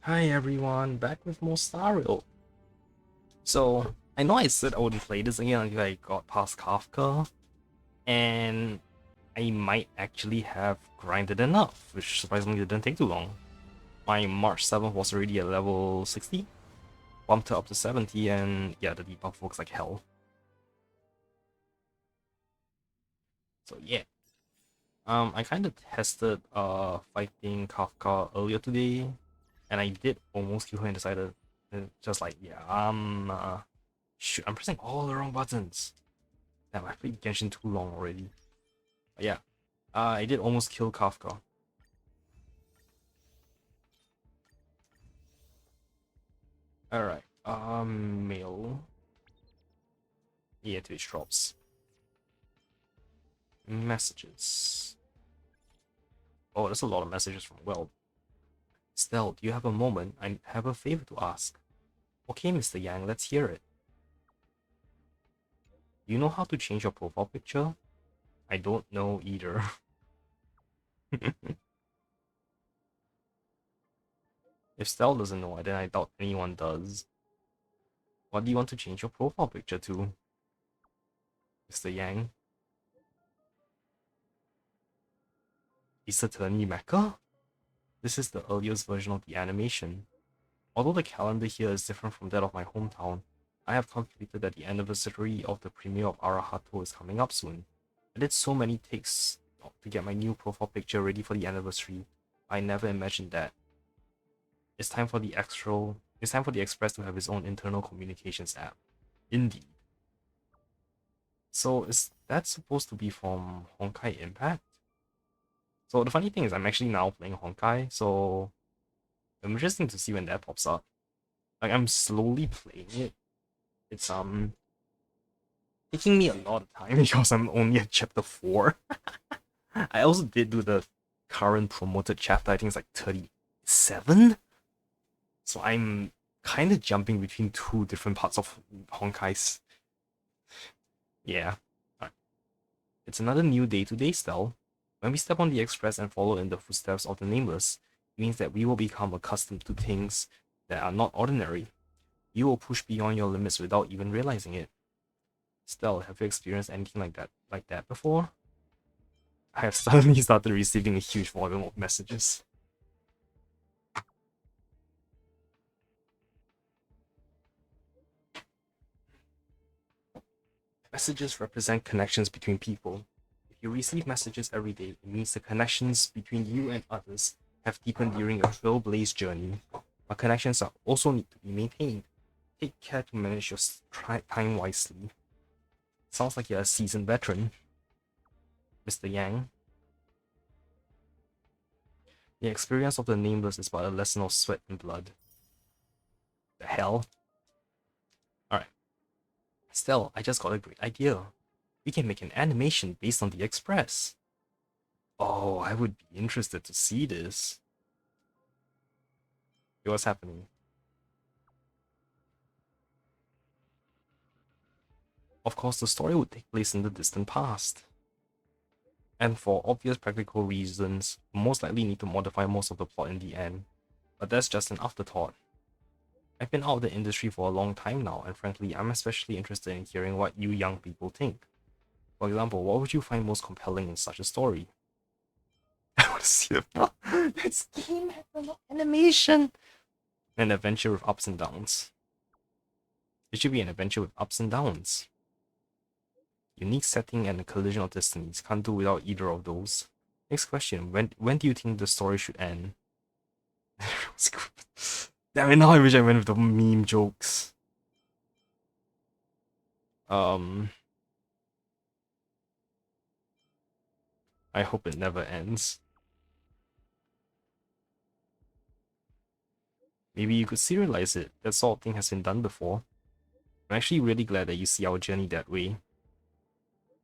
Hi everyone, back with more Star Rail. So, I know I said I wouldn't play this again until I got past Kafka, and I might actually have grinded enough, which surprisingly didn't take too long. My March 7th was already at level 60, bumped it up to 70, and yeah, the debuff works like hell. So yeah. I kinda tested fighting Kafka earlier today, and I did almost kill her and decided just like, yeah, shoot, I'm pressing all the wrong buttons. Damn, I played Genshin too long already. But yeah, I did almost kill Kafka. Alright, mail. Yeah, Twitch drops. Messages. Oh, there's a lot of messages from Weld. Stell, do you have a moment? I have a favor to ask. Okay, Mr. Yang, let's hear it. Do you know how to change your profile picture? I don't know either. If Stell doesn't know, then I doubt anyone does. What do you want to change your profile picture to, Mr. Yang? Is Attorney Mecha? This is the earliest version of the animation. Although the calendar here is different from that of my hometown, I have calculated that the anniversary of the premiere of Arahato is coming up soon. I did so many takes to get my new profile picture ready for the anniversary. I never imagined that. It's time for the Express to have its own internal communications app. Indeed. So is that supposed to be from Honkai Impact? So the funny thing is I'm actually now playing Honkai, so I'm interesting to see when that pops up. Like I'm slowly playing it. It's taking me a lot of time because I'm only at chapter 4. I also did do the current promoted chapter, I think it's like 37. So I'm kind of jumping between two different parts of Honkai's. Yeah. Right. It's another new day-to-day style. When we step on the Express and follow in the footsteps of the Nameless, it means that we will become accustomed to things that are not ordinary. You will push beyond your limits without even realizing it. Still, have you experienced anything like that before? I have suddenly started receiving a huge volume of messages. Messages represent connections between people. If you receive messages every day, it means the connections between you and others have deepened during your trailblaze journey. But connections are also need to be maintained. Take care to manage your time wisely. Sounds like you're a seasoned veteran, Mr. Yang. The experience of the Nameless is but a lesson of sweat and blood. The hell? Alright. Still, I just got a great idea. We can make an animation based on the Express. Oh, I would be interested to see this. Hey, what's happening? Of course, the story would take place in the distant past. And for obvious practical reasons, we'll most likely need to modify most of the plot in the end. But that's just an afterthought. I've been out of the industry for a long time now, and frankly, I'm especially interested in hearing what you young people think. For example, what would you find most compelling in such a story? I want to see the This game has a lot of animation! An adventure with ups and downs. It should be an adventure with ups and downs. Unique setting and a collision of destinies. Can't do without either of those. Next question. When do you think the story should end? Damn it, now I wish I went with the meme jokes. I hope it never ends. Maybe you could serialize it. That sort of thing has been done before. I'm actually really glad that you see our journey that way.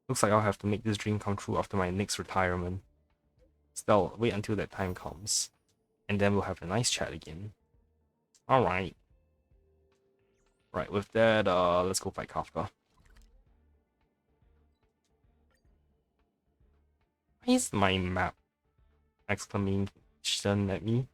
Looks like I'll have to make this dream come true after my next retirement. Still, wait until that time comes. And then we'll have a nice chat again. Alright. Right, with that, let's go fight Kafka. Why is my map exclamation at me?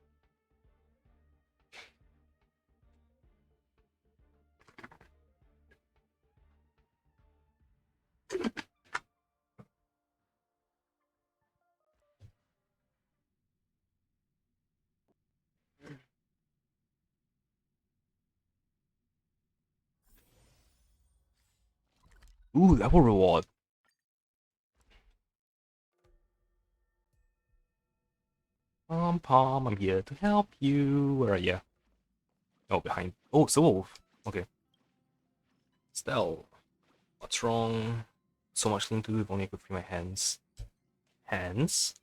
Ooh, level reward. Pom Pom, I'm here to help you. Where are you? Oh, behind. Oh, Silver Wolf. Okay. Stell. What's wrong? So much thing to do if only I could free my hands. Hands?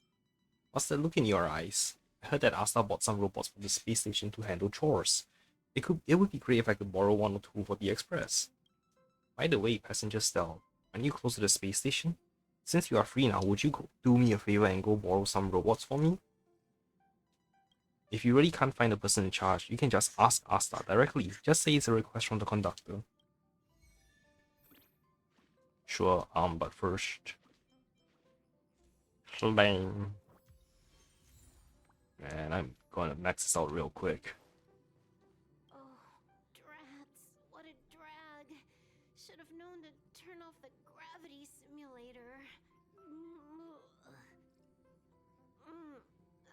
What's that look in your eyes? I heard that Asta bought some robots for the space station to handle chores. It would be great if I could borrow one or two for the express. By the way, passenger Stell, aren't you close to the space station? Since you are free now, would you do me a favor and go borrow some robots for me? If you really can't find the person in charge, you can just ask Asta directly. Just say it's a request from the conductor. Sure, but first... Flame. Man, I'm gonna max this out real quick. Oh, drats. What a drag. Should have known to turn off the gravity simulator.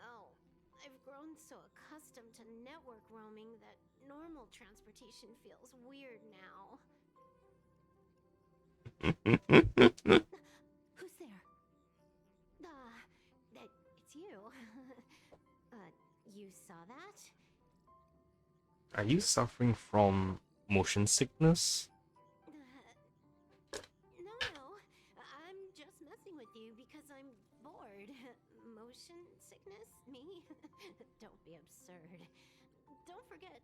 Oh, I've grown so accustomed to network roaming that normal transportation feels weird now. Who's there? It's you. You saw that? Are you suffering from motion sickness? No. I'm just messing with you because I'm bored. Motion sickness? Me? Don't be absurd. Don't forget,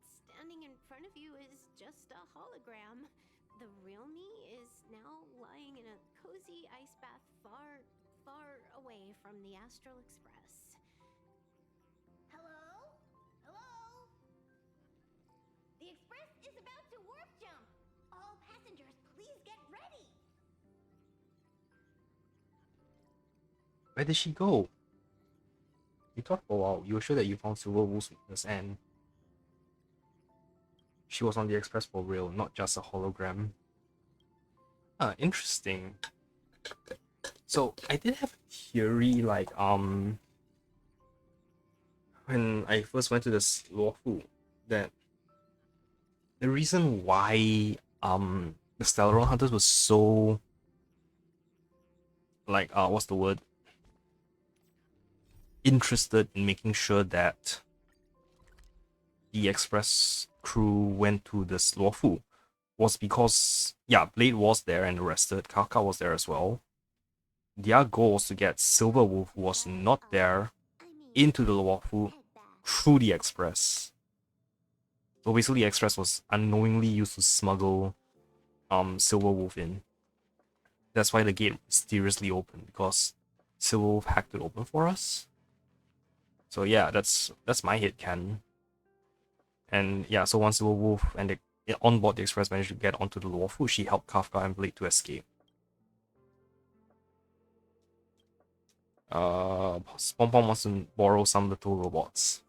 standing in front of you is just a hologram. The real me is now lying in a cozy ice bath far, far away from the Astral Express. Hello? Hello? The Express is about to warp jump! All passengers, please get ready! Where did she go? You thought for a while, you were sure that you found Silver Wolf's weakness and she was on the Express for real, not just a hologram. Ah, interesting. So I did have a theory, like when I first went to this Luofu, that the reason why the Stellaron Hunters was so, like, what's the word, interested in making sure that the Express crew went to this Luofu was because, yeah, Blade was there and arrested, Kafka was there as well. Their goal was to get Silver Wolf, who was not there, into the Luofu through the Express. So basically, the Express was unknowingly used to smuggle Silver Wolf in. That's why the gate mysteriously opened, because Silver Wolf hacked it open for us. So yeah, that's my headcanon. And yeah, so once Silver Wolf and on board the Express managed to get onto the Luofu, she helped Kafka and Blade to escape. Pom Pom wants to borrow some little robots.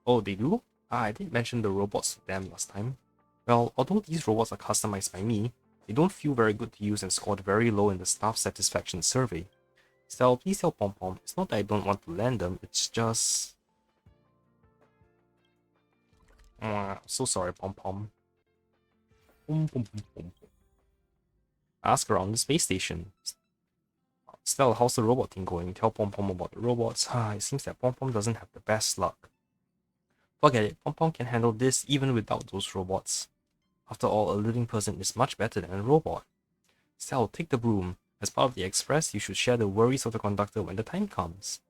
Oh, they do? Ah, I did mention the robots to them last time. Well, although these robots are customized by me, they don't feel very good to use and scored very low in the staff satisfaction survey. Still, please tell Pom Pom, it's not that I don't want to lend them, it's just... so sorry, Pom Pom. Ask around the space station. Stella, how's the robot thing going? Tell Pom Pom about the robots. It seems that Pom Pom doesn't have the best luck. Forget it, Pom Pom can handle this even without those robots. After all, a living person is much better than a robot. Stella, take the broom. As part of the Express, you should share the worries of the conductor when the time comes.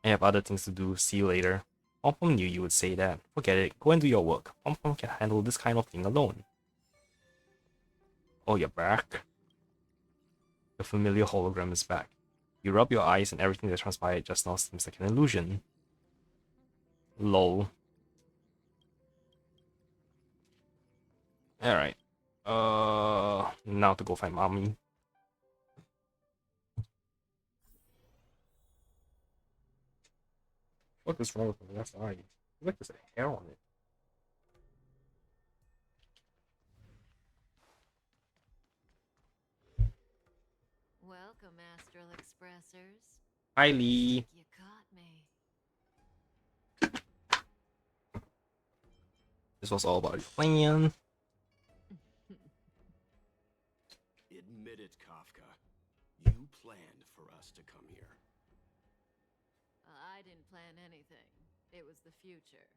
I have other things to do. See you later. Pom Pom knew you would say that. Forget it. Go and do your work. Pom Pom can handle this kind of thing alone. Oh, you're back. The familiar hologram is back. You rub your eyes and everything that transpired just now seems like an illusion. Lol. Alright. Now to go find mommy. What is wrong with my left eye? I feel like there's a hair on it. Welcome, Astral Expressers. Hi, Lee. You caught me. This was all about your plan. us to come here? I didn't plan anything. It was the future.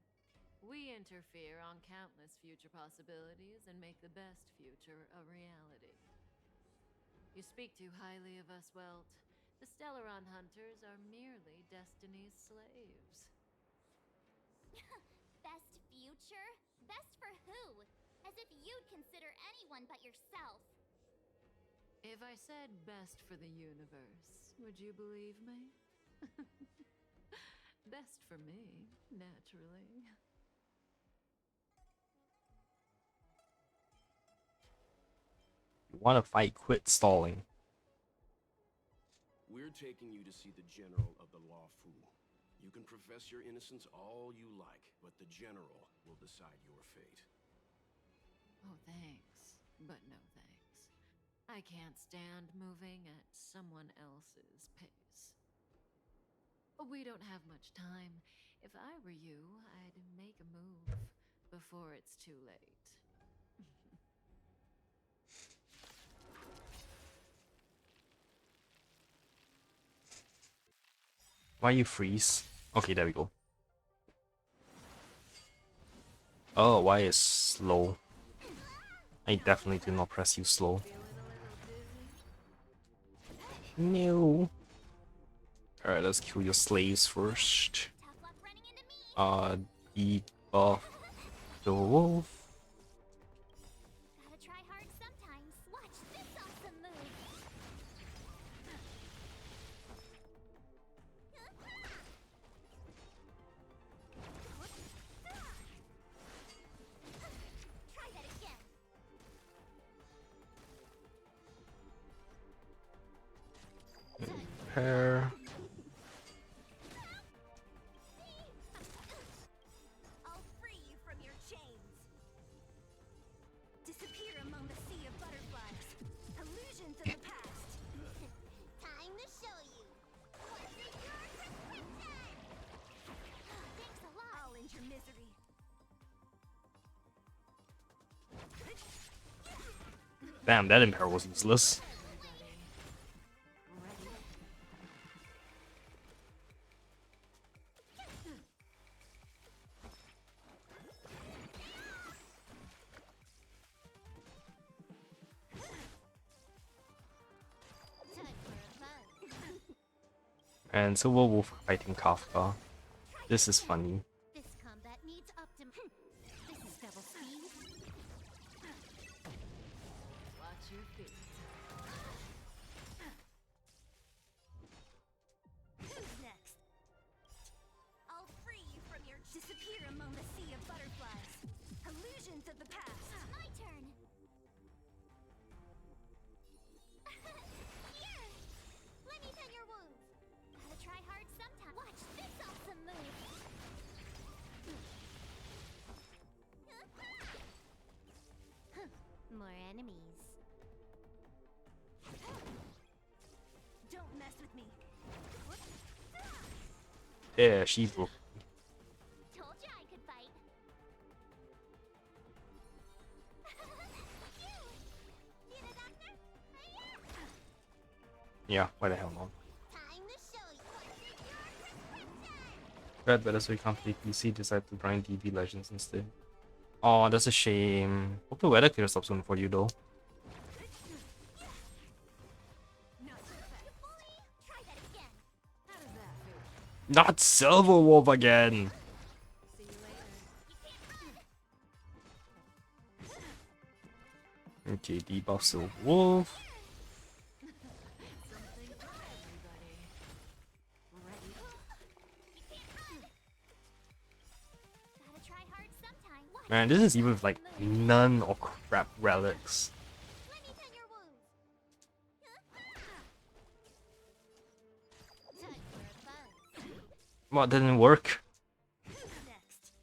We interfere on countless future possibilities and make the best future a reality. You speak too highly of us, Welt. The Stellaron Hunters are merely Destiny's slaves. Best future? Best for who? As if you'd consider anyone but yourself. If I said best for the universe, would you believe me? Best for me, naturally. You wanna fight, quit stalling. We're taking you to see the General of the Lawfu. You can profess your innocence all you like, but the General will decide your fate. Oh, thanks, but no thanks. I can't stand moving at someone else's pace. We don't have much time. If I were you, I'd make a move before it's too late. Why you freeze? Okay, there we go. Oh, why is slow? I definitely did not press you slow. No. Alright, let's kill your slaves first. Tough luck running into me. Debuff the wolf. Gotta try hard sometimes. Watch this awesome move. Try that again. Hair. I'll free you from your chains. Disappear among the sea of butterflies. Illusions of the past. Time to show you. What's in your prescription? Thanks a lot. I'll end your misery. Damn, that Impair was useless. Time for a fun. And Silver Wolf fighting Kafka. This is funny. This combat needs optim. This is double speed. Watch your feet. Who's next? I'll free you from your disappear among the sea of butterflies. Illusions of the past. My turn. Here. Let me tend your wounds. Gotta try hard sometime. Watch this awesome move. More enemies. Don't mess with me. Yeah, she broke. Told you I could fight. Need a doctor? Yeah, why the hell not? Time to show you what's in your prescription. Red better so you can't play PC, decide to grind DB Legends instead. Oh, that's a shame. Hope the weather clears up soon for you though. Not so fast. Bully, try that again. How does that feel? Not Silver Wolf again! See you later. You can't run. Okay, debuff Silver Wolf. Something for everybody. Ready? You can't run. Gotta try hard sometime. Watch Man, this is even with like this move. none or crap relics. Let me tend your wounds. Time for a fun. What, didn't work? Who's next?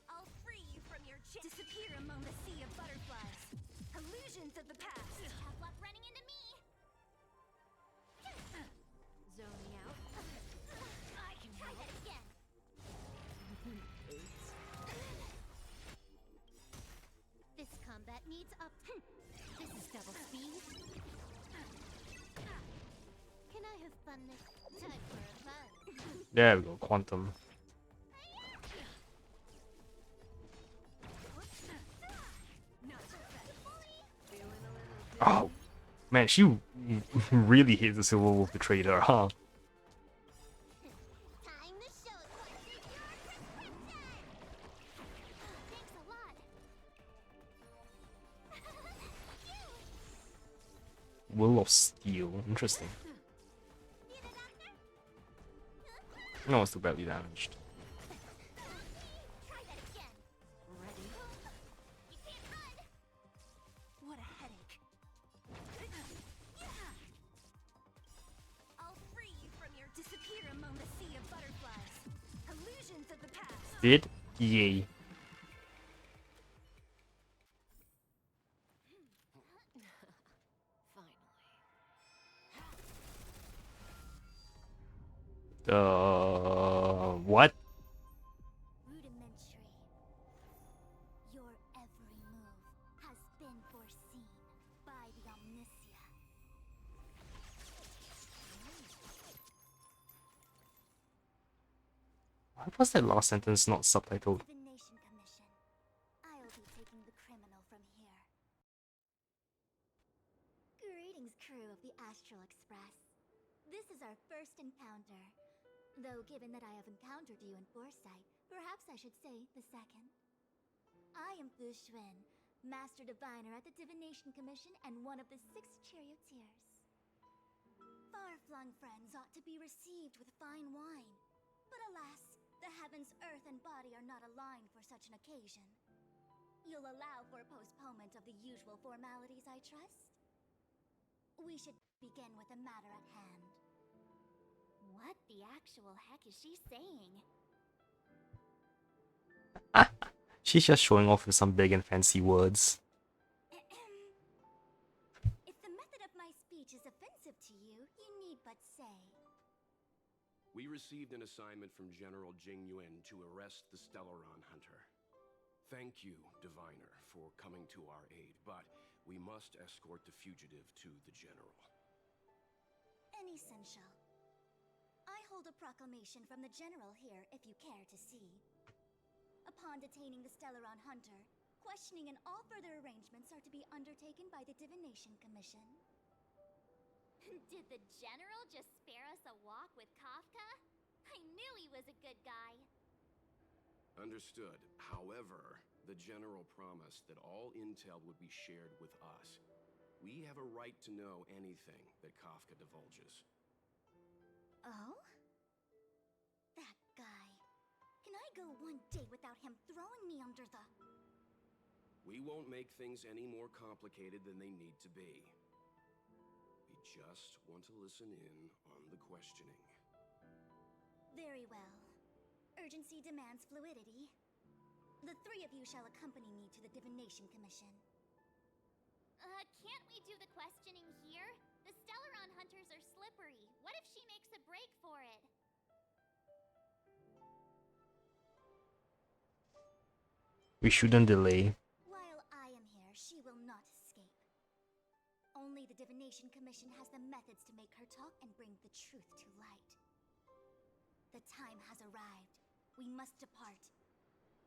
I'll free you from your disappear among the sea of butterflies. Illusions of the past. Tough luck running into me. Zoning out. I can try that again. Oops. This combat needs up. This is double speed. Time for a fun. There we go, quantum. Oh, man, she really hates the Silver Wolf Betrayer, huh? Time to show what's in your prescription! Thanks a lot. Will of Steel, interesting. Need a doctor? No, it's too badly damaged. Try that again. Ready? You can't run. What a headache. I'll free you from your disappear among the sea of butterflies. Illusions of the past. Did yay. What? Rudimentary. Your every move has been foreseen by the Omniscia. Why was that last sentence not subtitled? Divination Commission. I'll be taking the criminal from here. Greetings, crew of the Astral Express. This is our first encounter. Though given that I have encountered you in Foresight, perhaps I should say the second. I am Fu Xuan, Master Diviner at the Divination Commission and one of the 6 charioteers. Far-flung friends ought to be received with fine wine. But alas, the heavens, earth, and body are not aligned for such an occasion. You'll allow for a postponement of the usual formalities, I trust? We should begin with the matter at hand. What the actual heck is she saying? She's just showing off with some big and fancy words. If the method of my speech is offensive to you, you need but say. We received an assignment from General Jing Yuan to arrest the Stellaron Hunter. Thank you, Diviner, for coming to our aid, but we must escort the fugitive to the General. Essential. I hold a proclamation from the General here, if you care to see. Upon detaining the Stellaron Hunter, questioning and all further arrangements are to be undertaken by the Divination Commission. Did the General just spare us a walk with Kafka? I knew he was a good guy. Understood. However, the General promised that all intel would be shared with us. We have a right to know anything that Kafka divulges. Oh? That guy. Can I go one day without him throwing me under the... We won't make things any more complicated than they need to be. We just want to listen in on the questioning. Very well. Urgency demands fluidity. The 3 of you shall accompany me to the Divination Commission. Can't we do the questioning here? The Stellaron Hunters are slippery. What if she makes a break for it? We shouldn't delay. While I am here, she will not escape. Only the Divination Commission has the methods to make her talk and bring the truth to light. The time has arrived. We must depart.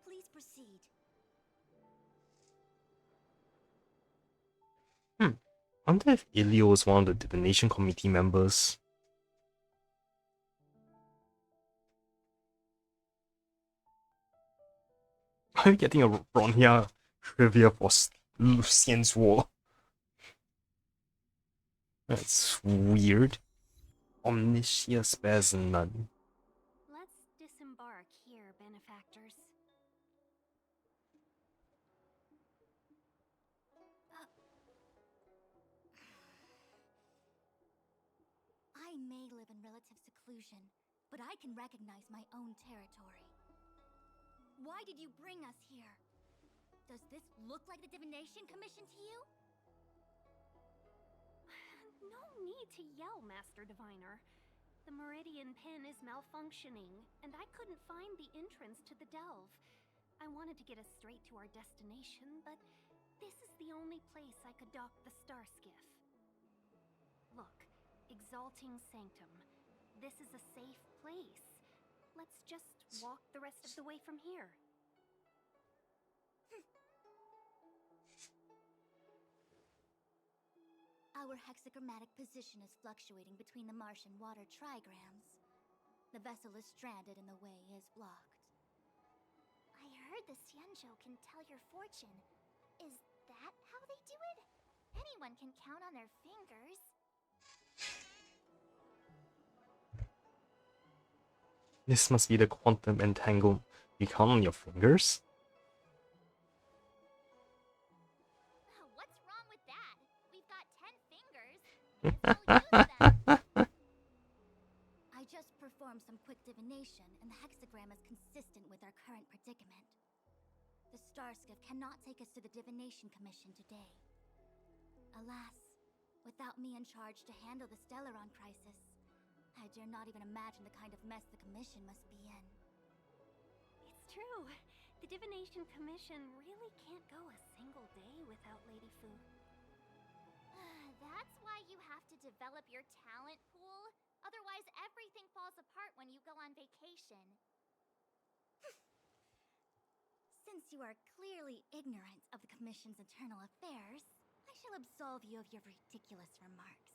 Please proceed. I wonder if Ilio is one of the divination committee members. Are you getting a Bronya trivia for Lucian's War? That's weird. Omniscia spares none. Let's disembark here, benefactors. I may live in relative seclusion, but I can recognize my own territory. Why did you bring us here? Does this look like the Divination Commission to you? No need to yell, Master Diviner. The Meridian pin is malfunctioning, and I couldn't find the entrance to the delve. I wanted to get us straight to our destination, but this is the only place I could dock the star skiff. Look, Exalting Sanctum. This is a safe place. Let's just walk the rest of the way from here. Our hexagrammatic position is fluctuating between the marsh and water trigrams. The vessel is stranded and the way is blocked. I heard the Xianzhou can tell your fortune. Is that how they do it? Anyone can count on their fingers. This must be the quantum entanglement. You count on your fingers? What's wrong with that? We've got 10 fingers. Might as well use them. I just performed some quick divination, and the hexagram is consistent with our current predicament. The star skiff cannot take us to the Divination Commission today. Alas, without me in charge to handle the Stellaron crisis, I dare not even imagine the kind of mess the Commission must be in. It's true. The Divination Commission really can't go a single day without Lady Fu. That's why you have to develop your talent pool. Otherwise, everything falls apart when you go on vacation. Since you are clearly ignorant of the Commission's internal affairs, I shall absolve you of your ridiculous remarks.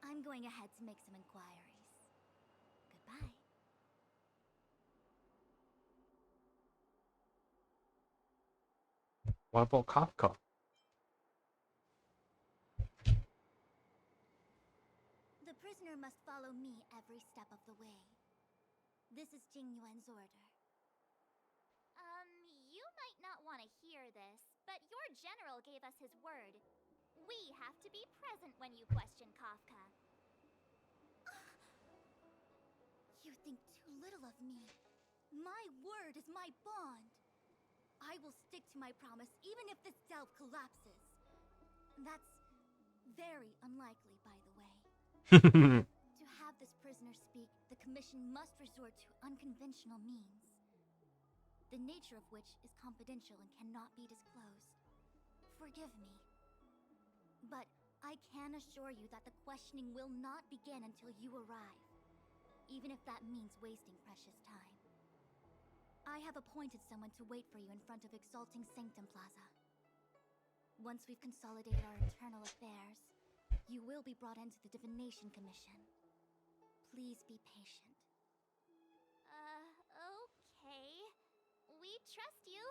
I'm going ahead to make some inquiries. Goodbye. What about Kafka? The prisoner must follow me every step of the way. This is Jing Yuan's order. You might not want to hear this, but your general gave us his word. We have to be present when you question Kafka. You think too little of me. My word is my bond. I will stick to my promise even if this delve collapses. That's very unlikely, by the way. To have this prisoner speak, the Commission must resort to unconventional means, the nature of which is confidential and cannot be disclosed. Forgive me. But I can assure you that the questioning will not begin until you arrive, even if that means wasting precious time. I have appointed someone to wait for you in front of Exalting Sanctum Plaza. Once we've consolidated our internal affairs, you will be brought into the Divination Commission. Please be patient. Okay. We trust you.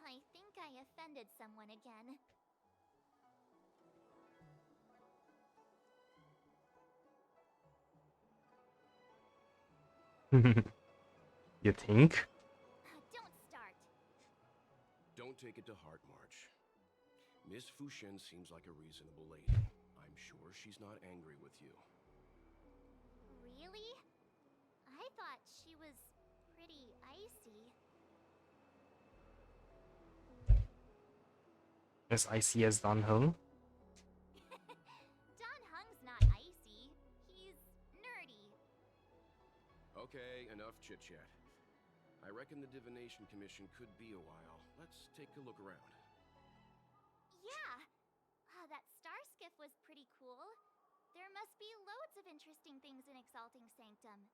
I think I offended someone again. You think? Don't start. Don't take it to heart, March. Miss Fushen seems like a reasonable lady. I'm sure she's not angry with you. Really? I thought she was pretty icy. As icy as Dan Heng? Don Hung's not icy. He's nerdy. Okay, enough chit-chat. I reckon the Divination Commission could be a while. Let's take a look around. Yeah. That star skiff was pretty cool. There must be loads of interesting things in Exalting Sanctum.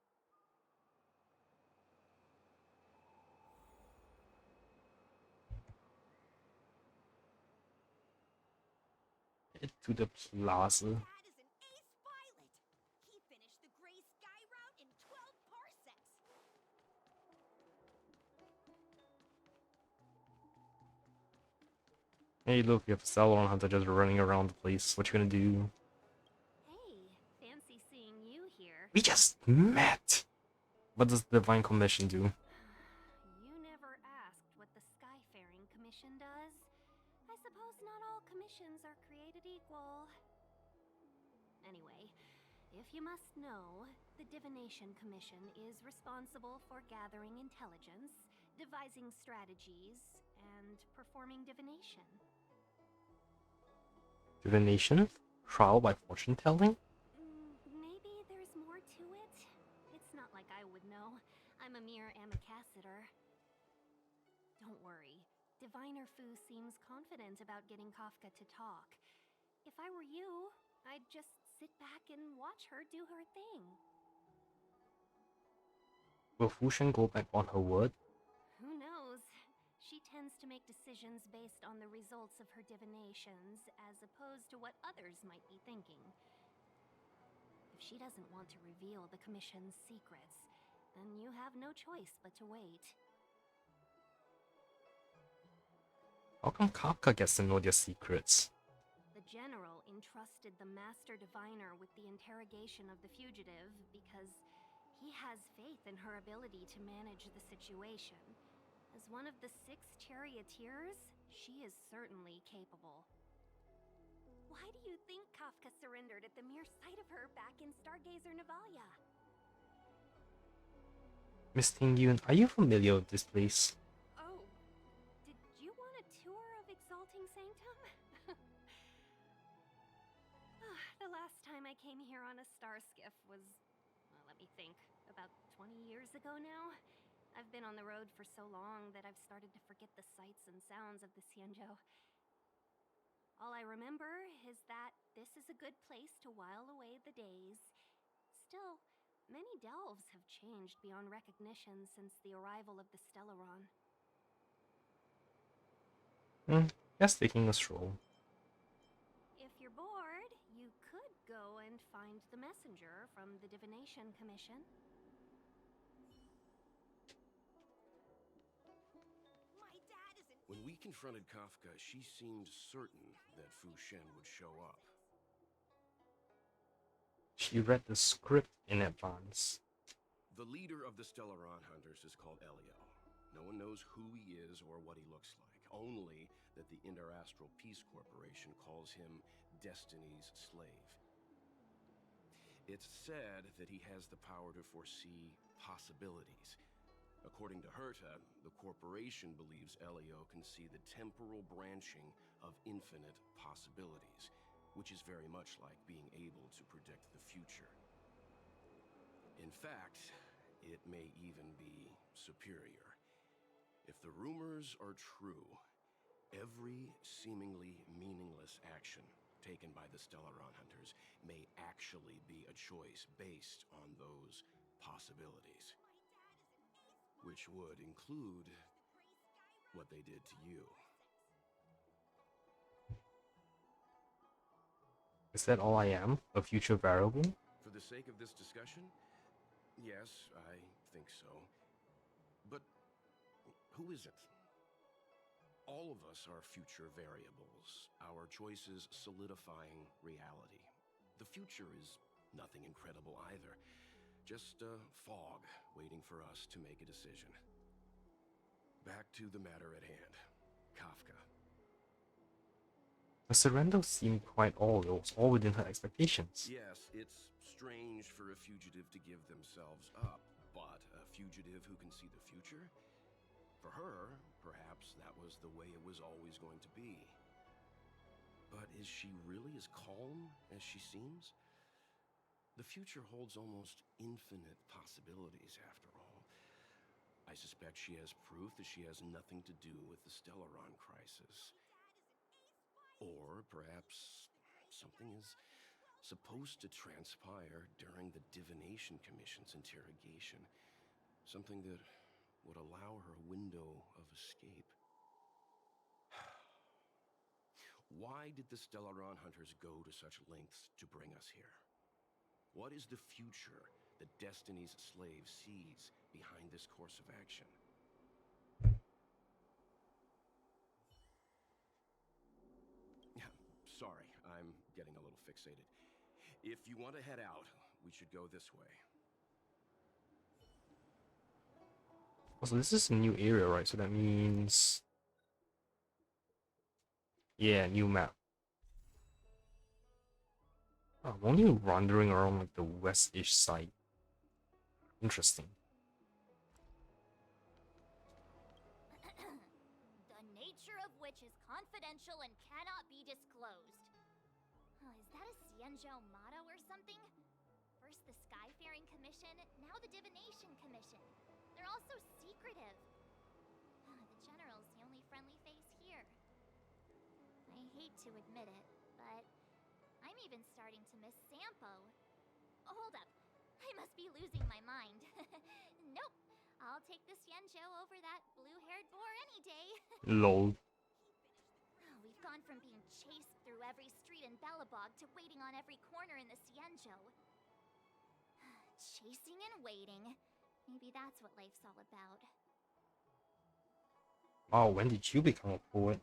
To the plaza. That is an ace pilot. He finished the Gray Sky route in 12 parsecs. Hey, look, you have Stellaron Hunter just running around the place. What you gonna do? Hey, fancy seeing you here. We just met! What does the Divine Commission do? You never asked what the Skyfaring Commission does. I suppose not all commissions are created equal. Anyway, if you must know, the Divination Commission is responsible for gathering intelligence, devising strategies, and performing divination. Divination? Trial by fortune telling? Maybe there's more to it. It's not like I would I'm a mere ambassador. Don't worry. Diviner Fu seems confident about getting Kafka to talk. If I were you, I'd just sit back and watch her do her thing. Will Fushen go back on her word? Who knows? She tends to make decisions based on the results of her divinations, as opposed to what others might be thinking. If she doesn't want to reveal the Commission's secrets, then you have no choice but to wait. How come Kafka gets to know their secrets? The General entrusted the Master Diviner with the interrogation of the fugitive because he has faith in her ability to manage the situation. As one of the 6 charioteers, she is certainly capable. Why do you think Kafka surrendered at the mere sight of her back in Stargazer Navalia? Miss Tingyun, are you familiar with this place? Oh, did you want a tour of Exalting Sanctum? The last time I came here on a star skiff was, well, let me think, about 20 years ago now. I've been on the road for so long that I've started to forget the sights and sounds of the Xianzhou. All I remember is that this is a good place to while away the days. Still, many delves have changed beyond recognition since the arrival of the Stellaron. Just taking a stroll. If you're bored, you could go and find the messenger from the Divination Commission. My dad isn't. When we confronted Kafka, she seemed certain that Fu Shen would show up. She read the script in advance. The leader of the Stellaron Hunters is called Elio. No one knows who he is or what he looks like, only that the Interastral Peace Corporation calls him Destiny's slave. It's said that he has the power to foresee possibilities. According to Herta, the corporation believes Elio can see the temporal branching of infinite possibilities, which is very much like being able to predict the future. In fact, it may even be superior. If the rumors are true, every seemingly meaningless action taken by the Stellaron Hunters may actually be a choice based on those possibilities. Which would include what they did to you. Is that all I am? A future variable? For the sake of this discussion, yes, I think so. But who isn't? All of us are future variables, our choices solidifying reality. The future is nothing incredible either. Just a fog waiting for us to make a decision. Back to the matter at hand. Kafka. The surrender seemed quite all. It was all within her expectations. Yes, it's strange for a fugitive to give themselves up, but a fugitive who can see the future? For her, perhaps that was the way it was always going to be. But is she really as calm as she seems? The future holds almost infinite possibilities, after all. I suspect she has proof that she has nothing to do with the Stellaron crisis. Or perhaps something is supposed to transpire during the Divination Commission's interrogation. Something that would allow her a window of escape. Why did the Stellaron Hunters go to such lengths to bring us here? What is the future that Destiny's slave sees behind this course of action? Sorry, I'm getting a little fixated. If you want to head out, we should go this way. So this is a new area, right? So that means... yeah, new map. Oh, I'm only wandering around like the west-ish side. Interesting. The nature of which is confidential and cannot be disclosed. Oh, is that a Xianzhou motto or something? First the Skyfaring Commission, now the Divination Commission. They're all so secretive. The General's the only friendly face here. I hate to admit it, but I'm even starting to miss Sampo. Hold up. I must be losing my mind. Nope. I'll take this Yenjo over that blue-haired boar any day. Lol. We've gone from being chased through every street in Belobog to waiting on every corner in the Cienjo. Chasing and waiting. Maybe that's what life's all about. Wow, when did you become a poet?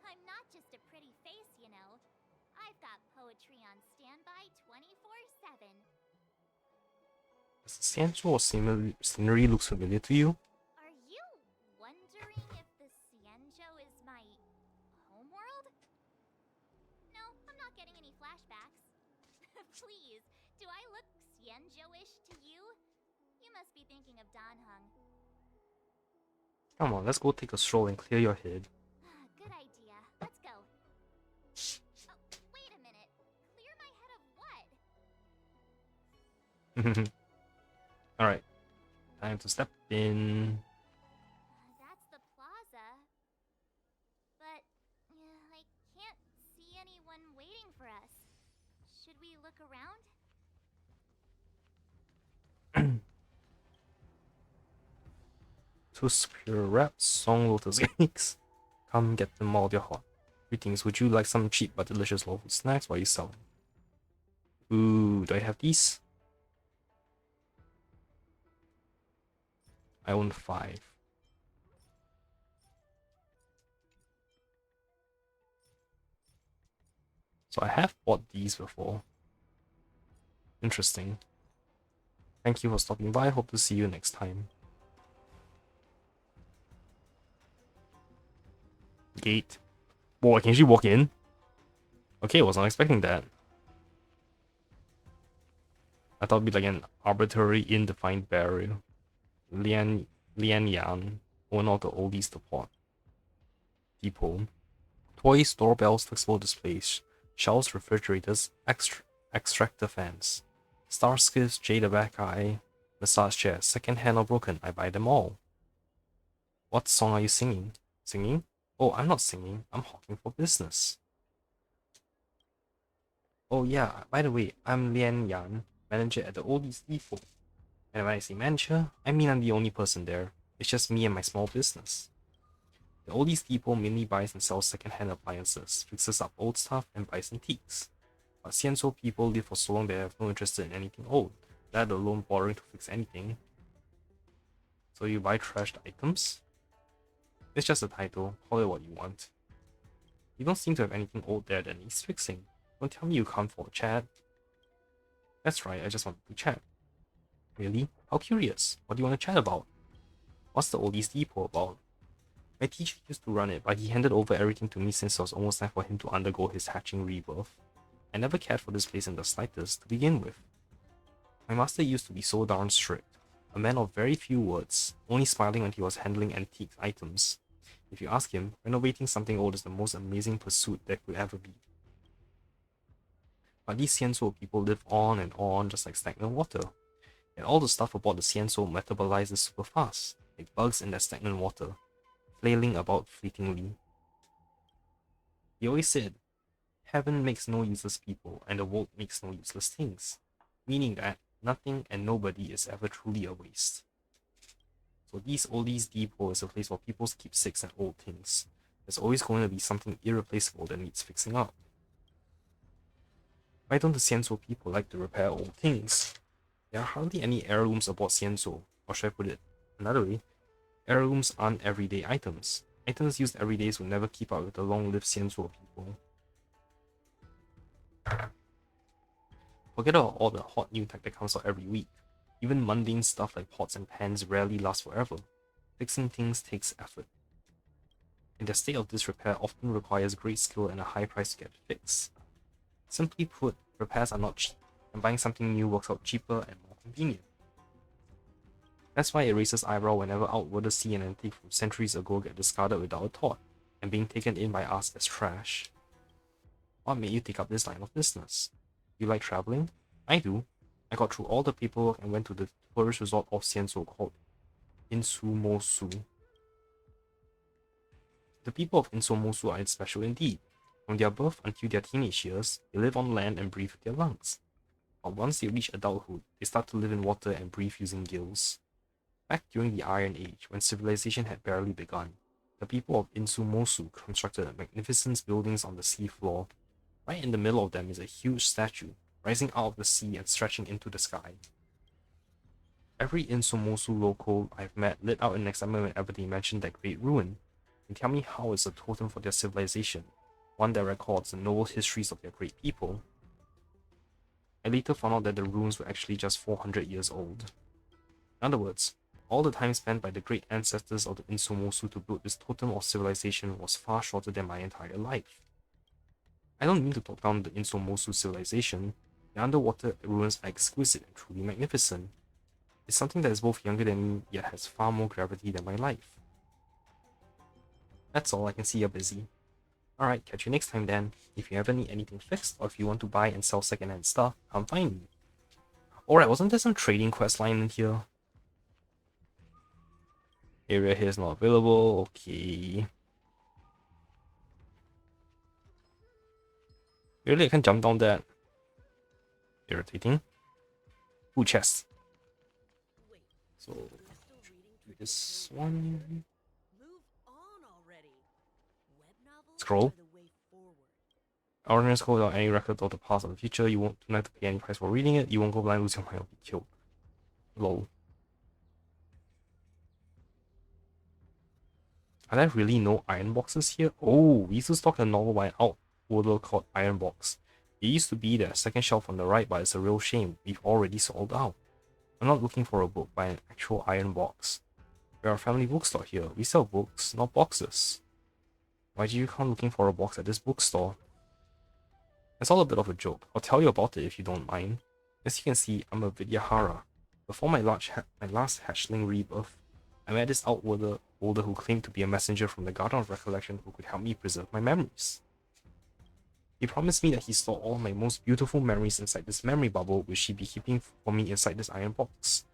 I'm not just a pretty face, you know. I've got poetry on standby 24/7. Does the Cianzhou scenery looks familiar to you? Are you wondering if the Cienjo is my homeworld? No, I'm not getting any flashbacks. Please, do I look Cienjo-ish to you? You must be thinking of Danheng. Come on, let's go take a stroll and clear your head. Good idea. Let's go. Oh, wait a minute. Clear my head of what? Alright, time to step in. That's the plaza. But I can't see anyone waiting for us. Should we look around? Two superior wraps, song lotus cakes. Come get them while they're hot. Greetings, would you like some cheap but delicious local snacks while you sell them? Ooh, do I have these? I own 5. So I have bought these before. Interesting. Thank you for stopping by. Hope to see you next time. Gate. Whoa, I can actually walk in? Okay, I was not expecting that. I thought it'd be like an arbitrary, indefined barrier. Lian Yan, owner of the oldies depot. Toys, doorbells, flexible displays, shelves, refrigerators, extractor fans, star skiffs, jade abaci, massage chairs, second-hand or broken, I buy them all. What song are you singing? Singing? Oh, I'm not singing, I'm hawking for business. Oh yeah, by the way, I'm Lian Yan, manager at the oldies depot. And when I say manager, I mean I'm the only person there. It's just me and my small business. The oldies depot mainly buys and sells second-hand appliances, fixes up old stuff, and buys antiques. But Cienzo people live for so long they have no interest in anything old, let alone bothering to fix anything. So you buy trashed items? It's just a title, call it what you want. You don't seem to have anything old there that needs fixing. Don't tell me you come for a chat. That's right, I just wanted to chat. Really? How curious. What do you want to chat about? What's the oldies depot about? My teacher used to run it, but he handed over everything to me since it was almost time for him to undergo his hatching rebirth. I never cared for this place in the slightest to begin with. My master used to be so darn strict, a man of very few words, only smiling when he was handling antique items. If you ask him, renovating something old is the most amazing pursuit there could ever be. But these Cienzo people live on just like stagnant water. And all the stuff aboard the Cienzo metabolizes super fast, like bugs in that stagnant water, flailing about fleetingly. He always said, heaven makes no useless people, and the world makes no useless things, meaning that nothing and nobody is ever truly a waste. So these oldies depot is a place where people keep six and old things. There's always going to be something irreplaceable that needs fixing up. Why don't the Cienzo people like to repair old things? There are hardly any heirlooms aboard Cienzo, or should I put it another way? Heirlooms aren't everyday items. Items used every day will never keep up with the long-lived Cienzo people. Forget about all the hot new tech that comes out every week. Even mundane stuff like pots and pans rarely last forever. Fixing things takes effort. And their state of disrepair often requires great skill and a high price to get fixed. Simply put, repairs are not cheap, and buying something new works out cheaper and more convenient. That's why it raises eyebrow whenever outwarders see an antique from centuries ago get discarded without a thought, and being taken in by us as trash. What made you take up this line of business? You like traveling? I do. I got through all the paperwork and went to the tourist resort of Xianzhou called Insumosu. The people of Insumosu are special indeed. From their birth until their teenage years, they live on land and breathe with their lungs. But once they reach adulthood, they start to live in water and breathe using gills. Back during the Iron Age, when civilization had barely begun, the people of Insumosu constructed magnificent buildings on the seafloor. Right in the middle of them is a huge statue, rising out of the sea and stretching into the sky. Every Insumosu local I've met lit out in excitement whenever they mention that great ruin, and tell me how it's a totem for their civilization, one that records the noble histories of their great people. I later found out that the ruins were actually just 400 years old. In other words, all the time spent by the great ancestors of the Insumosu to build this totem of civilization was far shorter than my entire life. I don't mean to talk down the Insumosu civilization. The underwater ruins are exquisite and truly magnificent. It's something that is both younger than me, yet has far more gravity than my life. That's all, I can see you're busy. Alright, catch you next time then. If you ever need anything fixed, or if you want to buy and sell secondhand stuff, come find me. Alright, wasn't there some trading quest line in here? Area here is not available, okay. Really, I can jump down that. Irritating. Ooh, chest. So, this one. Scroll. Ordinance code without any record of the past or the future. You won't have to pay any price for reading it. You won't go blind, lose your mind, or be killed. Lol. Are there really no iron boxes here? Oh, we used to stock a novel by an outworlder called Iron Box. It used to be the second shelf on the right, but it's a real shame. We've already sold out. I'm not looking for a book by an actual iron box. We're a family bookstore here. We sell books, not boxes. Why do you come looking for a box at this bookstore? It's all a bit of a joke. I'll tell you about it if you don't mind. As you can see, I'm a Vidyahara. Before my last hatchling rebirth, I met this outworlder who claimed to be a messenger from the Garden of Recollection who could help me preserve my memories. He promised me that he stored all my most beautiful memories inside this memory bubble, which he'd be keeping for me inside this iron box,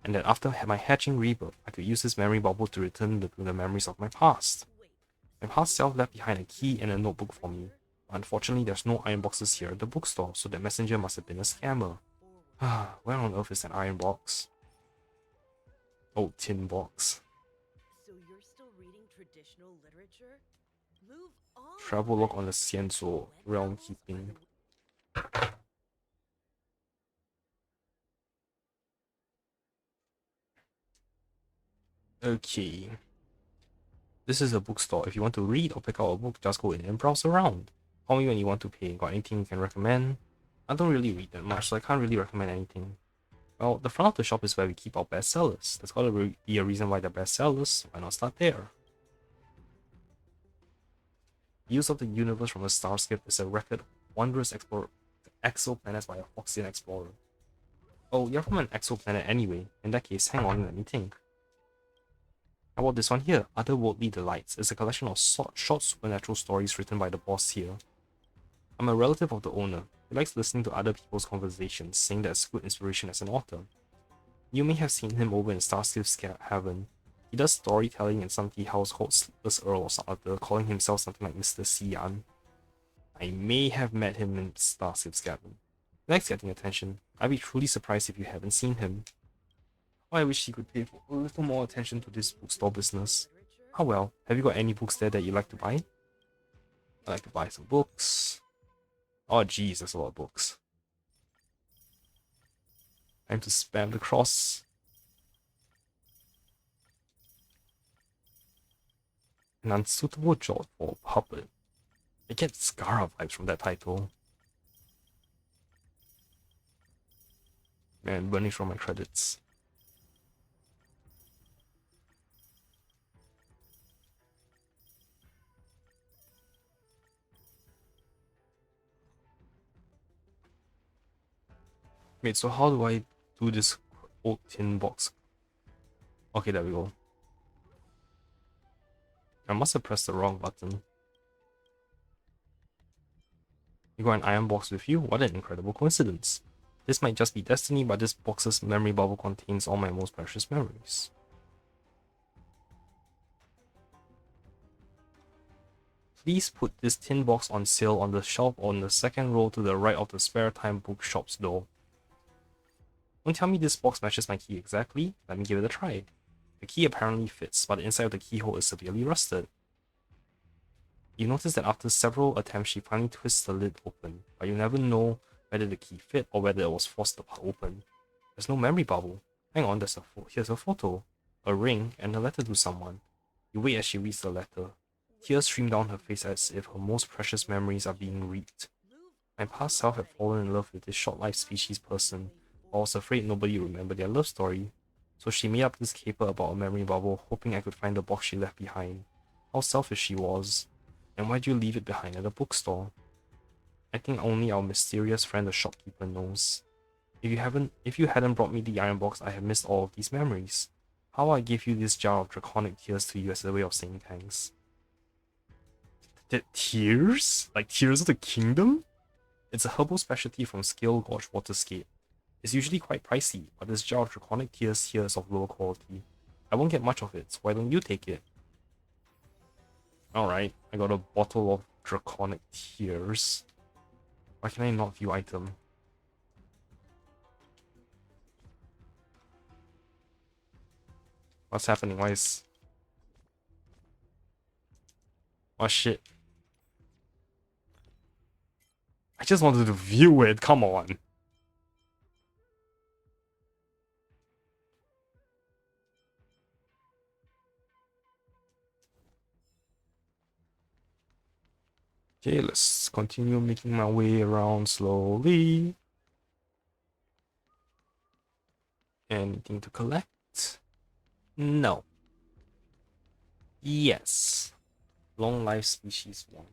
and that after my hatching rebirth, I could use this memory bubble to return to the memories of my past. My past self left behind a key and a notebook for me. Unfortunately, there's no iron boxes here at the bookstore, so the messenger must have been a scammer. Where on earth is an iron box? Oh, tin box. So you're still reading traditional literature? Move on. Travel log on the Xianzhou realm keeping. Okay. This is a bookstore. If you want to read or pick out a book, just go in and browse around. Call me when you want to pay. Got anything you can recommend? I don't really read that much, so I can't really recommend anything. Well, the front of the shop is where we keep our bestsellers. There's gotta be a reason why they're bestsellers. Why not start there? Use of the universe from a starskip is a record of wondrous exoplanets by a Foxian explorer. Oh, you're from an exoplanet anyway. In that case, hang on and let me think. How about this one here? Otherworldly Delights. It's a collection of short supernatural stories written by the boss here. I'm a relative of the owner. He likes listening to other people's conversations, saying that's good inspiration as an author. You may have seen him over in Starskip's Heaven. He does storytelling in some tea house called Sleepless Earl or something, calling himself something like Mr. Xian. I may have met him in Starship's Cabin. He likes getting attention. I'd be truly surprised if you haven't seen him. Oh, I wish he could pay for a little more attention to this bookstore business. Oh well, have you got any books there that you like to buy? I like to buy some books. Oh geez, there's a lot of books. Time to spam the cross. An unsuitable job for a puppet. I get Scara vibes from that title. Man, burning from my credits. Wait, so how do I do this old tin box? Okay, there we go. I must have pressed the wrong button. You got an iron box with you? What an incredible coincidence. This might just be destiny, but this box's memory bubble contains all my most precious memories. Please put this tin box on sale on the shelf on the second row to the right of the spare time bookshop's door. Don't tell me this box matches my key exactly. Let me give it a try. The key apparently fits, but the inside of the keyhole is severely rusted. You notice that after several attempts, she finally twists the lid open, but you never know whether the key fit or whether it was forced open. There's no memory bubble. Hang on, here's a photo, a ring, and a letter to someone. You wait as she reads the letter. Tears stream down her face as if her most precious memories are being reaped. My past self had fallen in love with this short-life species person, but I was afraid nobody would remember their love story. So she made up this caper about a memory bubble, hoping I could find the box she left behind. How selfish she was. And why'd you leave it behind at a bookstore? I think only our mysterious friend the shopkeeper knows. If you hadn't brought me the iron box, I have missed all of these memories. How I gave you this jar of draconic tears to you as a way of saying thanks. Tears? Like Tears of the Kingdom? It's a herbal specialty from Scale Gorge Waterscape. It's usually quite pricey, but this jar of draconic tears here is of lower quality. I won't get much of it, so why don't you take it? Alright, I got a bottle of draconic tears. Why can I not view item? What's happening? Why is... Oh shit. I just wanted to view it, come on. Okay, let's continue making my way around slowly. Anything to collect? No. Yes. Long life species 1.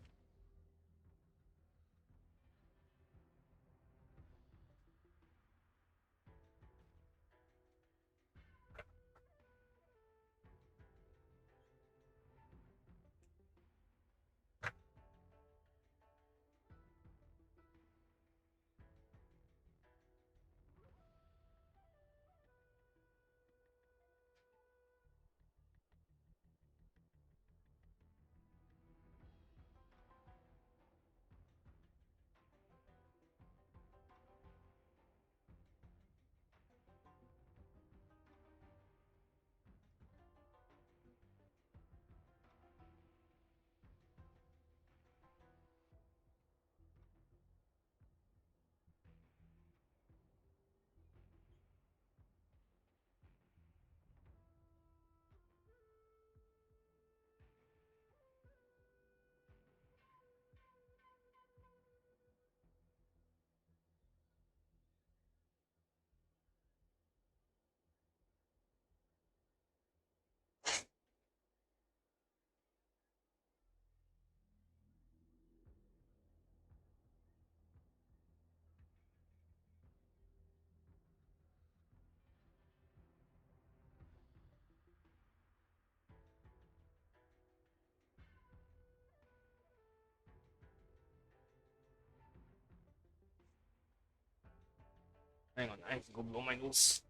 Hang on, I have to go blow my nose.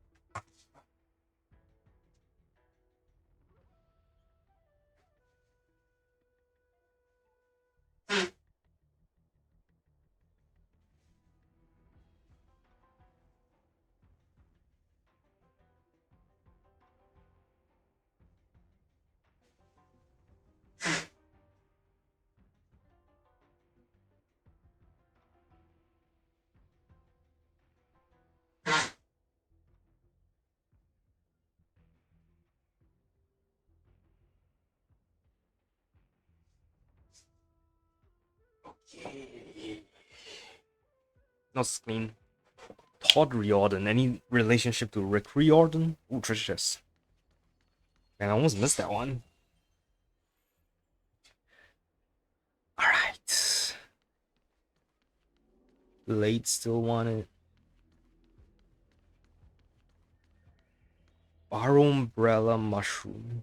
Okay. Not clean. Todd Riordan. Any relationship to Rick Riordan? Ooh, Trish's. Man, I almost missed that one. Alright. Blade still want it. Bar umbrella mushroom.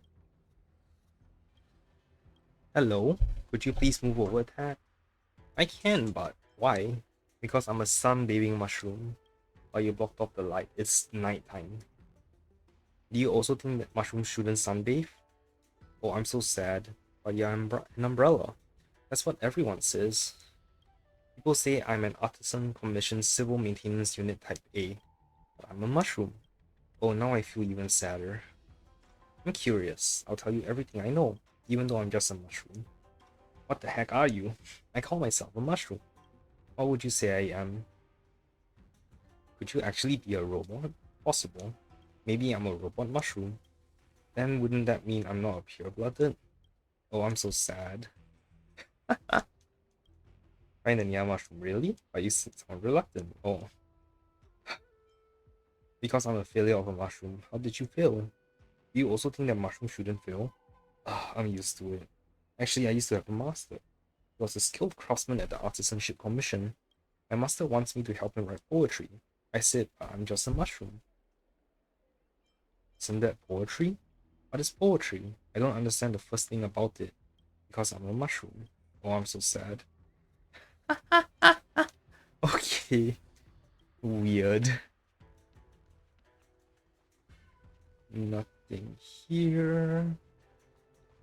Hello. Could you please move over that? I can, but why? Because I'm a sunbathing mushroom. But you blocked off the light. It's nighttime. Do you also think that mushrooms shouldn't sunbathe? Oh, I'm so sad. But yeah, I'm an umbrella. That's what everyone says. People say I'm an artisan commissioned civil maintenance unit type A. But I'm a mushroom. Oh, now I feel even sadder. I'm curious. I'll tell you everything I know, even though I'm just a mushroom. What the heck are you? I call myself a mushroom. What would you say I am? Could you actually be a robot? Possible. Maybe I'm a robot mushroom. Then wouldn't that mean I'm not a pure-blooded? Oh, I'm so sad. Finally, I'm a mushroom, really? But you sound reluctant. Oh. Because I'm a failure of a mushroom. How did you fail? Do you also think that mushrooms shouldn't fail? I'm used to it. Actually, I used to have a master. He was a skilled craftsman at the Artisanship Commission. My master wants me to help him write poetry. I said, but I'm just a mushroom. Isn't that poetry? What is poetry? I don't understand the first thing about it. Because I'm a mushroom. Oh, I'm so sad. Okay. Weird. Nothing here.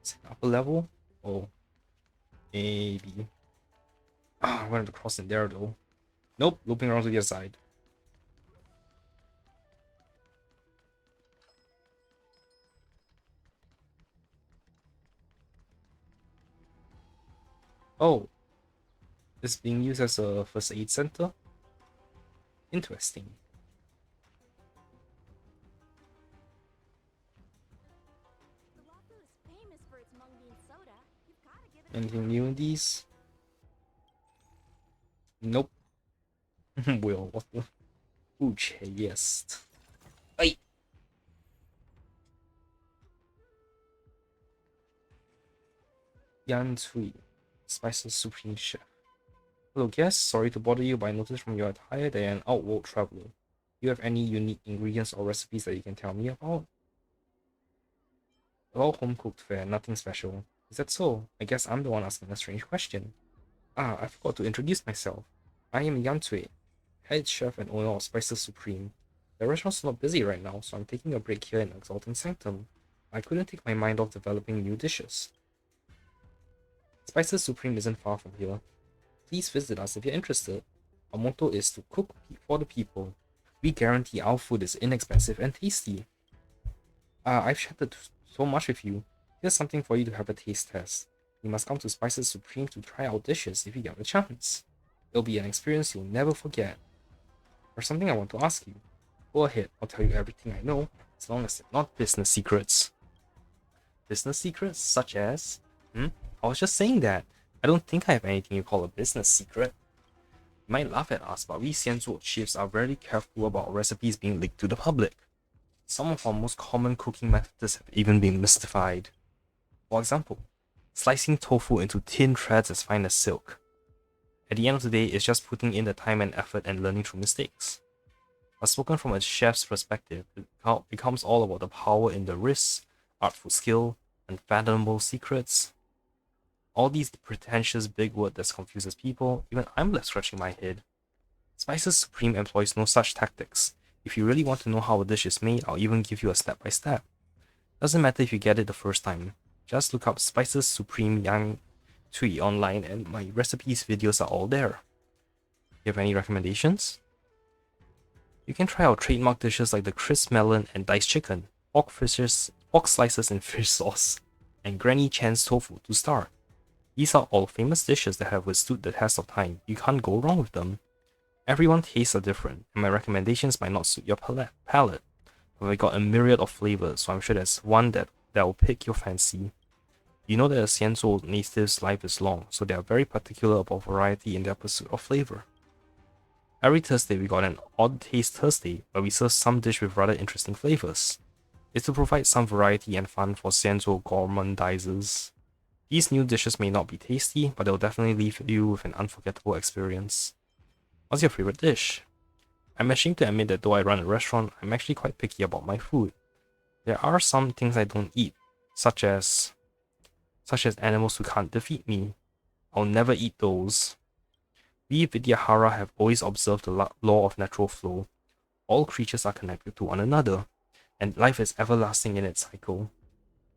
Is it upper level? Oh. Maybe. I wanted to cross in there though. Nope, looping around to the other side. Oh. It's being used as a first aid center? Interesting. Anything new in these? Nope. Will, what the? Ooh, yes. Hey! Yan Tui, Spices Supreme Chef. Hello, guest. Sorry to bother you, but I noticed from your attire that you're an outworld traveler. Do you have any unique ingredients or recipes that you can tell me about? All home cooked fare, nothing special. Is that so? I guess I'm the one asking a strange question. I forgot to introduce myself. I am Yan Tui, head chef and owner of Spices Supreme. The restaurant's not busy right now, so I'm taking a break here in Exalting Sanctum. I couldn't take my mind off developing new dishes. Spices Supreme isn't far from here. Please visit us if you're interested. Our motto is to cook for the people. We guarantee our food is inexpensive and tasty. I've chatted so much with you. Here's something for you to have a taste test. You must come to Spices Supreme to try our dishes if you get the chance. It'll be an experience you'll never forget. There's something I want to ask you. Go ahead, I'll tell you everything I know, as long as they're not business secrets. Business secrets? Such as? I was just saying that. I don't think I have anything you call a business secret. You might laugh at us, but we Xianzhuo chiefs are very careful about recipes being leaked to the public. Some of our most common cooking methods have even been mystified. For example, slicing tofu into thin threads as fine as silk. At the end of the day, it's just putting in the time and effort and learning through mistakes. But spoken from a chef's perspective, it becomes all about the power in the wrists, artful skill, unfathomable secrets. All these pretentious big words that confuses people, even I'm left scratching my head. Spices Supreme employs no such tactics. If you really want to know how a dish is made, I'll even give you a step-by-step. Doesn't matter if you get it the first time. Just look up Spices Supreme Yang Tui online and my recipes videos are all there. You have any recommendations? You can try our trademark dishes like the crisp melon and diced chicken, pork slices in fish sauce, and Granny Chan's tofu to start. These are all famous dishes that have withstood the test of time. You can't go wrong with them. Everyone's tastes are different, and my recommendations might not suit your palate, but we got a myriad of flavors, so I'm sure there's one that will pick your fancy. You know that a Xianzhou native's life is long, so they are very particular about variety in their pursuit of flavor. Every Thursday we got an Odd Taste Thursday, where we serve some dish with rather interesting flavors. It's to provide some variety and fun for Xianzhou gourmandizers. These new dishes may not be tasty, but they'll definitely leave you with an unforgettable experience. What's your favorite dish? I'm ashamed to admit that though I run a restaurant, I'm actually quite picky about my food. There are some things I don't eat, such as animals who can't defeat me. I'll never eat those. We Vidyahara have always observed the law of natural flow. All creatures are connected to one another, and life is everlasting in its cycle.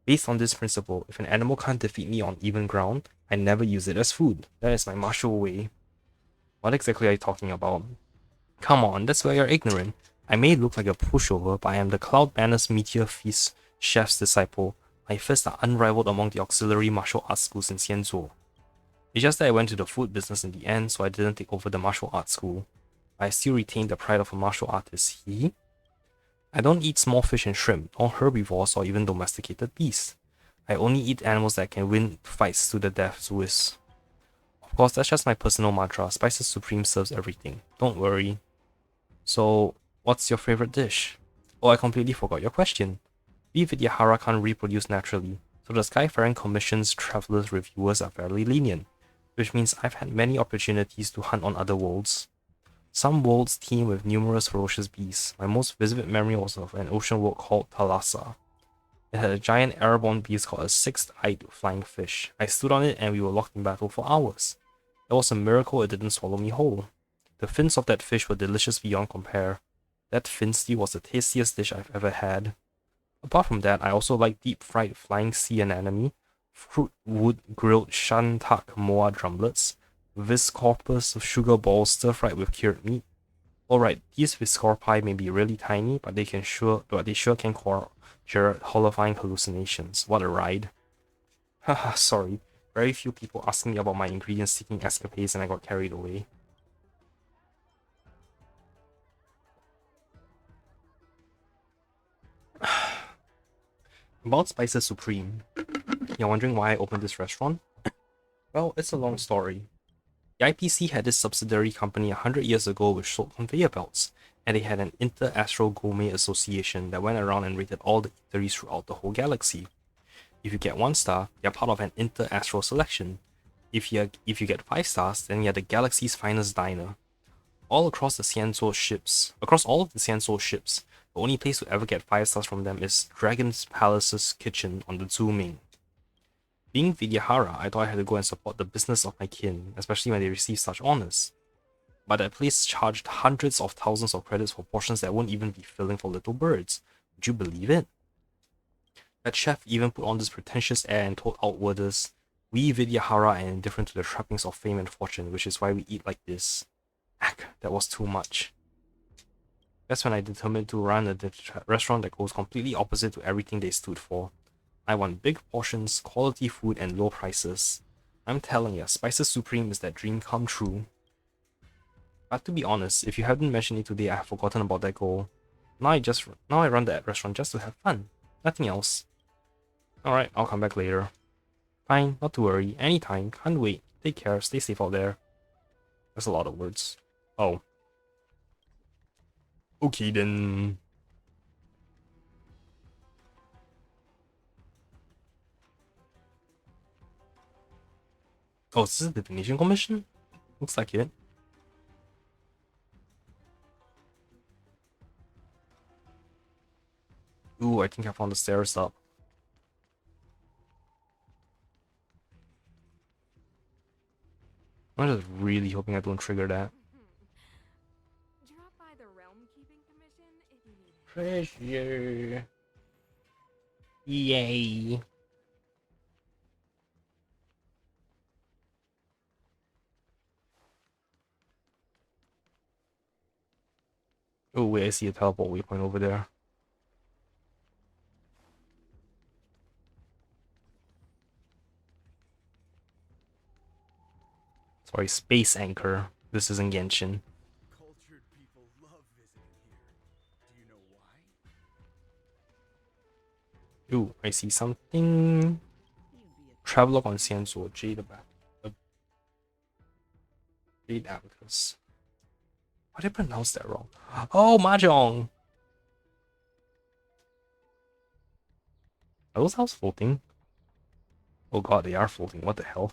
Based on this principle, if an animal can't defeat me on even ground, I never use it as food. That is my martial way. What exactly are you talking about? Come on, that's where you're ignorant. I may look like a pushover, but I am the Cloud Banner's Meteor Feast chef's disciple. My fists are unrivaled among the auxiliary martial arts schools in Xianzhou. It's just that I went to the food business in the end, so I didn't take over the martial arts school. I still retain the pride of a martial artist. I don't eat small fish and shrimp, nor herbivores or even domesticated beasts. I only eat animals that can win fights to the death with. Of course, that's just my personal mantra. Spices Supreme serves everything. Don't worry. So, what's your favorite dish? Oh, I completely forgot your question. We Vidyahara can't reproduce naturally, so the Skyfaring Commission's travelers reviewers are fairly lenient, which means I've had many opportunities to hunt on other worlds. Some worlds teem with numerous ferocious beasts. My most vivid memory was of an ocean world called Thalassa. It had a giant airborne beast called a six-eyed flying fish. I stood on it and we were locked in battle for hours. It was a miracle it didn't swallow me whole. The fins of that fish were delicious beyond compare. That fin stew was the tastiest dish I've ever had. Apart from that, I also like deep-fried flying sea anemone, fruit wood grilled shantak moa drumlets, viscorpus sugar balls stir-fried with cured meat. Alright, these viscorpi may be really tiny, but they sure can conjure horrifying hallucinations. What a ride. Haha, sorry. Very few people asking me about my ingredient-seeking escapades and I got carried away. About Spices Supreme. You're wondering why I opened this restaurant? Well, it's a long story. The IPC had this subsidiary company 100 years ago which sold conveyor belts, and they had an Inter-Astral Gourmet Association that went around and rated all the eateries throughout the whole galaxy. If you get 1 star, you're part of an Inter-Astral selection. If you get 5 stars, then you're the galaxy's finest diner. All across all of the Xianzhou ships, the only place to ever get 5 stars from them is Dragon's Palace's kitchen on the Zuming. Being Vidyahara, I thought I had to go and support the business of my kin, especially when they receive such honors. But that place charged hundreds of thousands of credits for portions that won't even be filling for little birds. Would you believe it? That chef even put on this pretentious air and told outwarders, "We Vidyahara are indifferent to the trappings of fame and fortune, which is why we eat like this." Heck, that was too much. That's when I determined to run a restaurant that goes completely opposite to everything they stood for. I want big portions, quality food, and low prices. I'm telling ya, Spices Supreme is that dream come true. But to be honest, if you hadn't mentioned it today, I have forgotten about that goal. Now I run that restaurant just to have fun. Nothing else. Alright, I'll come back later. Fine, not to worry. Anytime. Can't wait. Take care. Stay safe out there. That's a lot of words. Oh. Okay then. Oh, is this a divination commission? Looks like it. Ooh, I think I found the stairs up. I'm just really hoping I don't trigger that. Drop by the Realm Keeping Commission if you need Treasure. Yay. Oh wait, I see a teleport waypoint over there. Sorry, Space Anchor. This isn't Genshin. Cultured people love visiting here. Do you know why? Ooh, I see something. Travelogue on Xianzhou, Jade Abacus. Why did I pronounce that wrong? Oh, Mahjong! Are those houses floating? Oh god, they are floating. What the hell?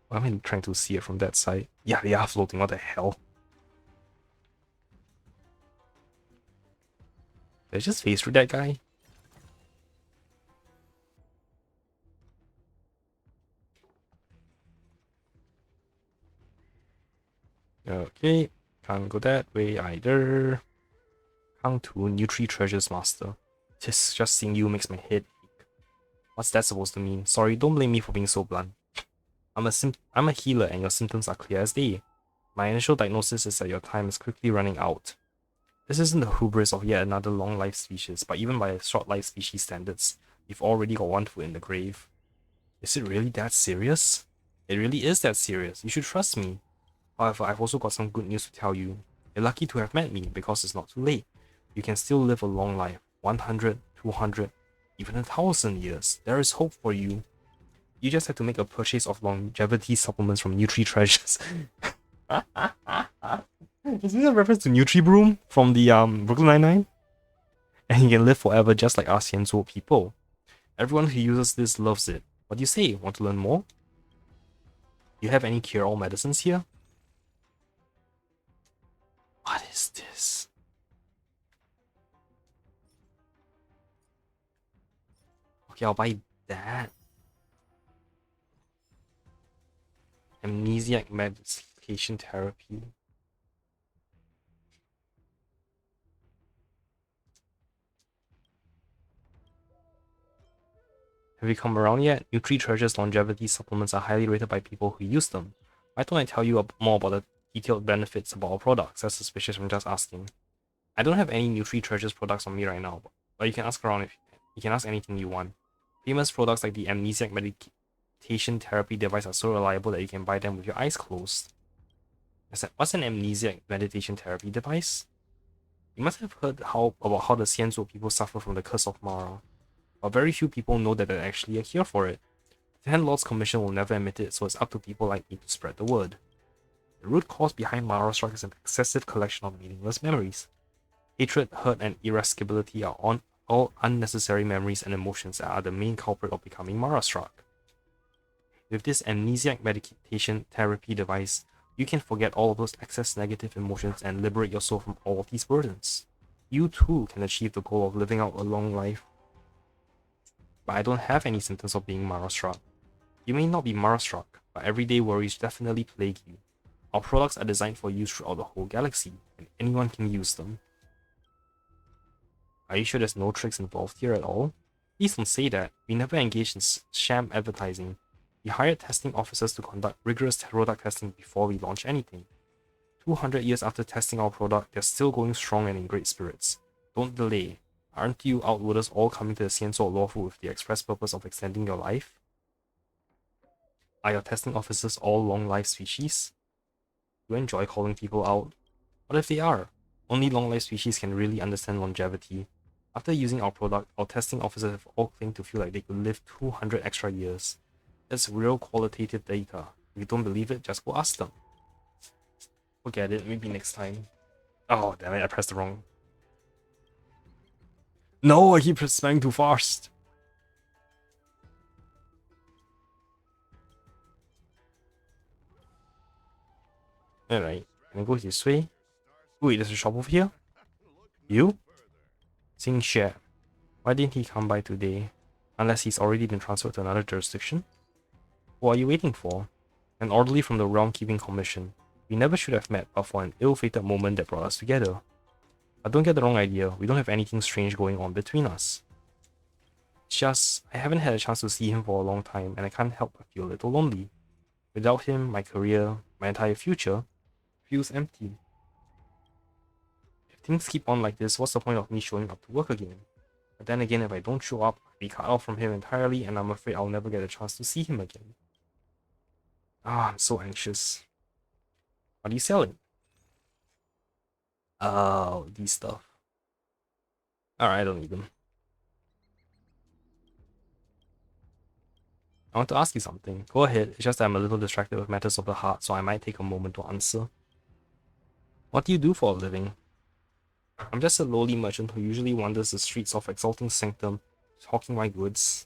Why am I trying to see it from that side? Yeah, they are floating. What the hell? Did I just phase through that guy? Okay, can't go that way either. Count to Nutri Treasures Master. Just seeing you makes my head ache. What's that supposed to mean? Sorry, don't blame me for being so blunt. I'm a healer and your symptoms are clear as day. My initial diagnosis is that your time is quickly running out. This isn't the hubris of yet another long life species, but even by short life species standards, you've already got one foot in the grave. Is it really that serious? It really is that serious. You should trust me. However, I've also got some good news to tell you. You're lucky to have met me because it's not too late. You can still live a long life, 100, 200, even 1,000 years. There is hope for you. You just have to make a purchase of longevity supplements from Nutri Treasures. Is this a reference to Nutri Broom from the Brooklyn Nine-Nine? And you can live forever just like us Xianzhou people. Everyone who uses this loves it. What do you say? Want to learn more? You have any cure-all medicines here? What is this? Okay, I'll buy that. Amnesiac medication therapy. Have you come around yet? Nutri Treasures longevity supplements are highly rated by people who use them. Why don't I tell you more about the detailed benefits about our products? That's suspicious from just asking. I don't have any Nutri Treasures products on me right now, but you can ask around if you can ask anything you want. Famous products like the Amnesiac meditation therapy device are so reliable that you can buy them with your eyes closed. What's an Amnesiac meditation therapy device? You must have heard about how the Xianzhou people suffer from the curse of Mara, but very few people know that there's actually a cure for it. The Ten Lords Commission will never admit it, so it's up to people like me to spread the word. The root cause behind Mara Struck is an excessive collection of meaningless memories. Hatred, hurt, and irascibility are all unnecessary memories and emotions that are the main culprit of becoming Mara Struck. With this amnesiac meditation therapy device, you can forget all of those excess negative emotions and liberate your soul from all of these burdens. You too can achieve the goal of living out a long life. But I don't have any symptoms of being Mara Struck. You may not be Mara Struck, but everyday worries definitely plague you. Our products are designed for use throughout the whole galaxy, and anyone can use them. Are you sure there's no tricks involved here at all? Please don't say that. We never engaged in sham advertising. We hired testing officers to conduct rigorous product testing before we launch anything. 200 years after testing our product, they're still going strong and in great spirits. Don't delay. Aren't you outwarders all coming to the Xianzhou Lawful with the express purpose of extending your life? Are your testing officers all long-life species? Do you enjoy calling people out? What if they are? Only long-life species can really understand longevity. After using our product, our testing officers have all claimed to feel like they could live 200 extra years. That's real qualitative data. If you don't believe it, just go ask them. Forget it, maybe next time. Oh, damn it, I pressed the wrong. No, I keep spamming too fast. Alright, can I go this way? Wait, there's a shop over here? You? Xing Xue. Why didn't he come by today? Unless he's already been transferred to another jurisdiction? What are you waiting for? An orderly from the Realm Keeping Commission. We never should have met but for an ill-fated moment that brought us together. But don't get the wrong idea, we don't have anything strange going on between us. It's just, I haven't had a chance to see him for a long time and I can't help but feel a little lonely. Without him, my career, my entire future, feels empty. If things keep on like this, what's the point of me showing up to work again? But then again, if I don't show up, I'll be cut off from him entirely and I'm afraid I'll never get a chance to see him again. Ah, I'm so anxious. What are you selling? Oh, these stuff. Alright, I don't need them. I want to ask you something. Go ahead, it's just that I'm a little distracted with matters of the heart, so I might take a moment to answer. What do you do for a living? I'm just a lowly merchant who usually wanders the streets of Exalting Sanctum, hawking my goods.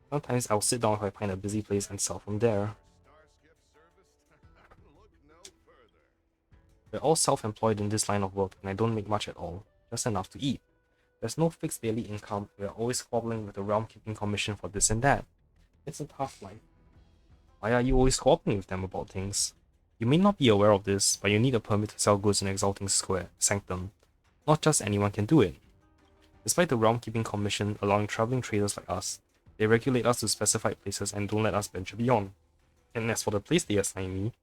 Sometimes I'll sit down if I find a busy place and sell from there. We're all self-employed in this line of work, and I don't make much at all, just enough to eat. There's no fixed daily income, we're always squabbling with the Realm Keeping Commission for this and that. It's a tough life. Why are you always squabbling with them about things? You may not be aware of this, but you need a permit to sell goods in Exalting Square, Sanctum. Not just anyone can do it. Despite the Realm Keeping Commission allowing traveling traders like us, they regulate us to specified places and don't let us venture beyond. And as for the place they assign me,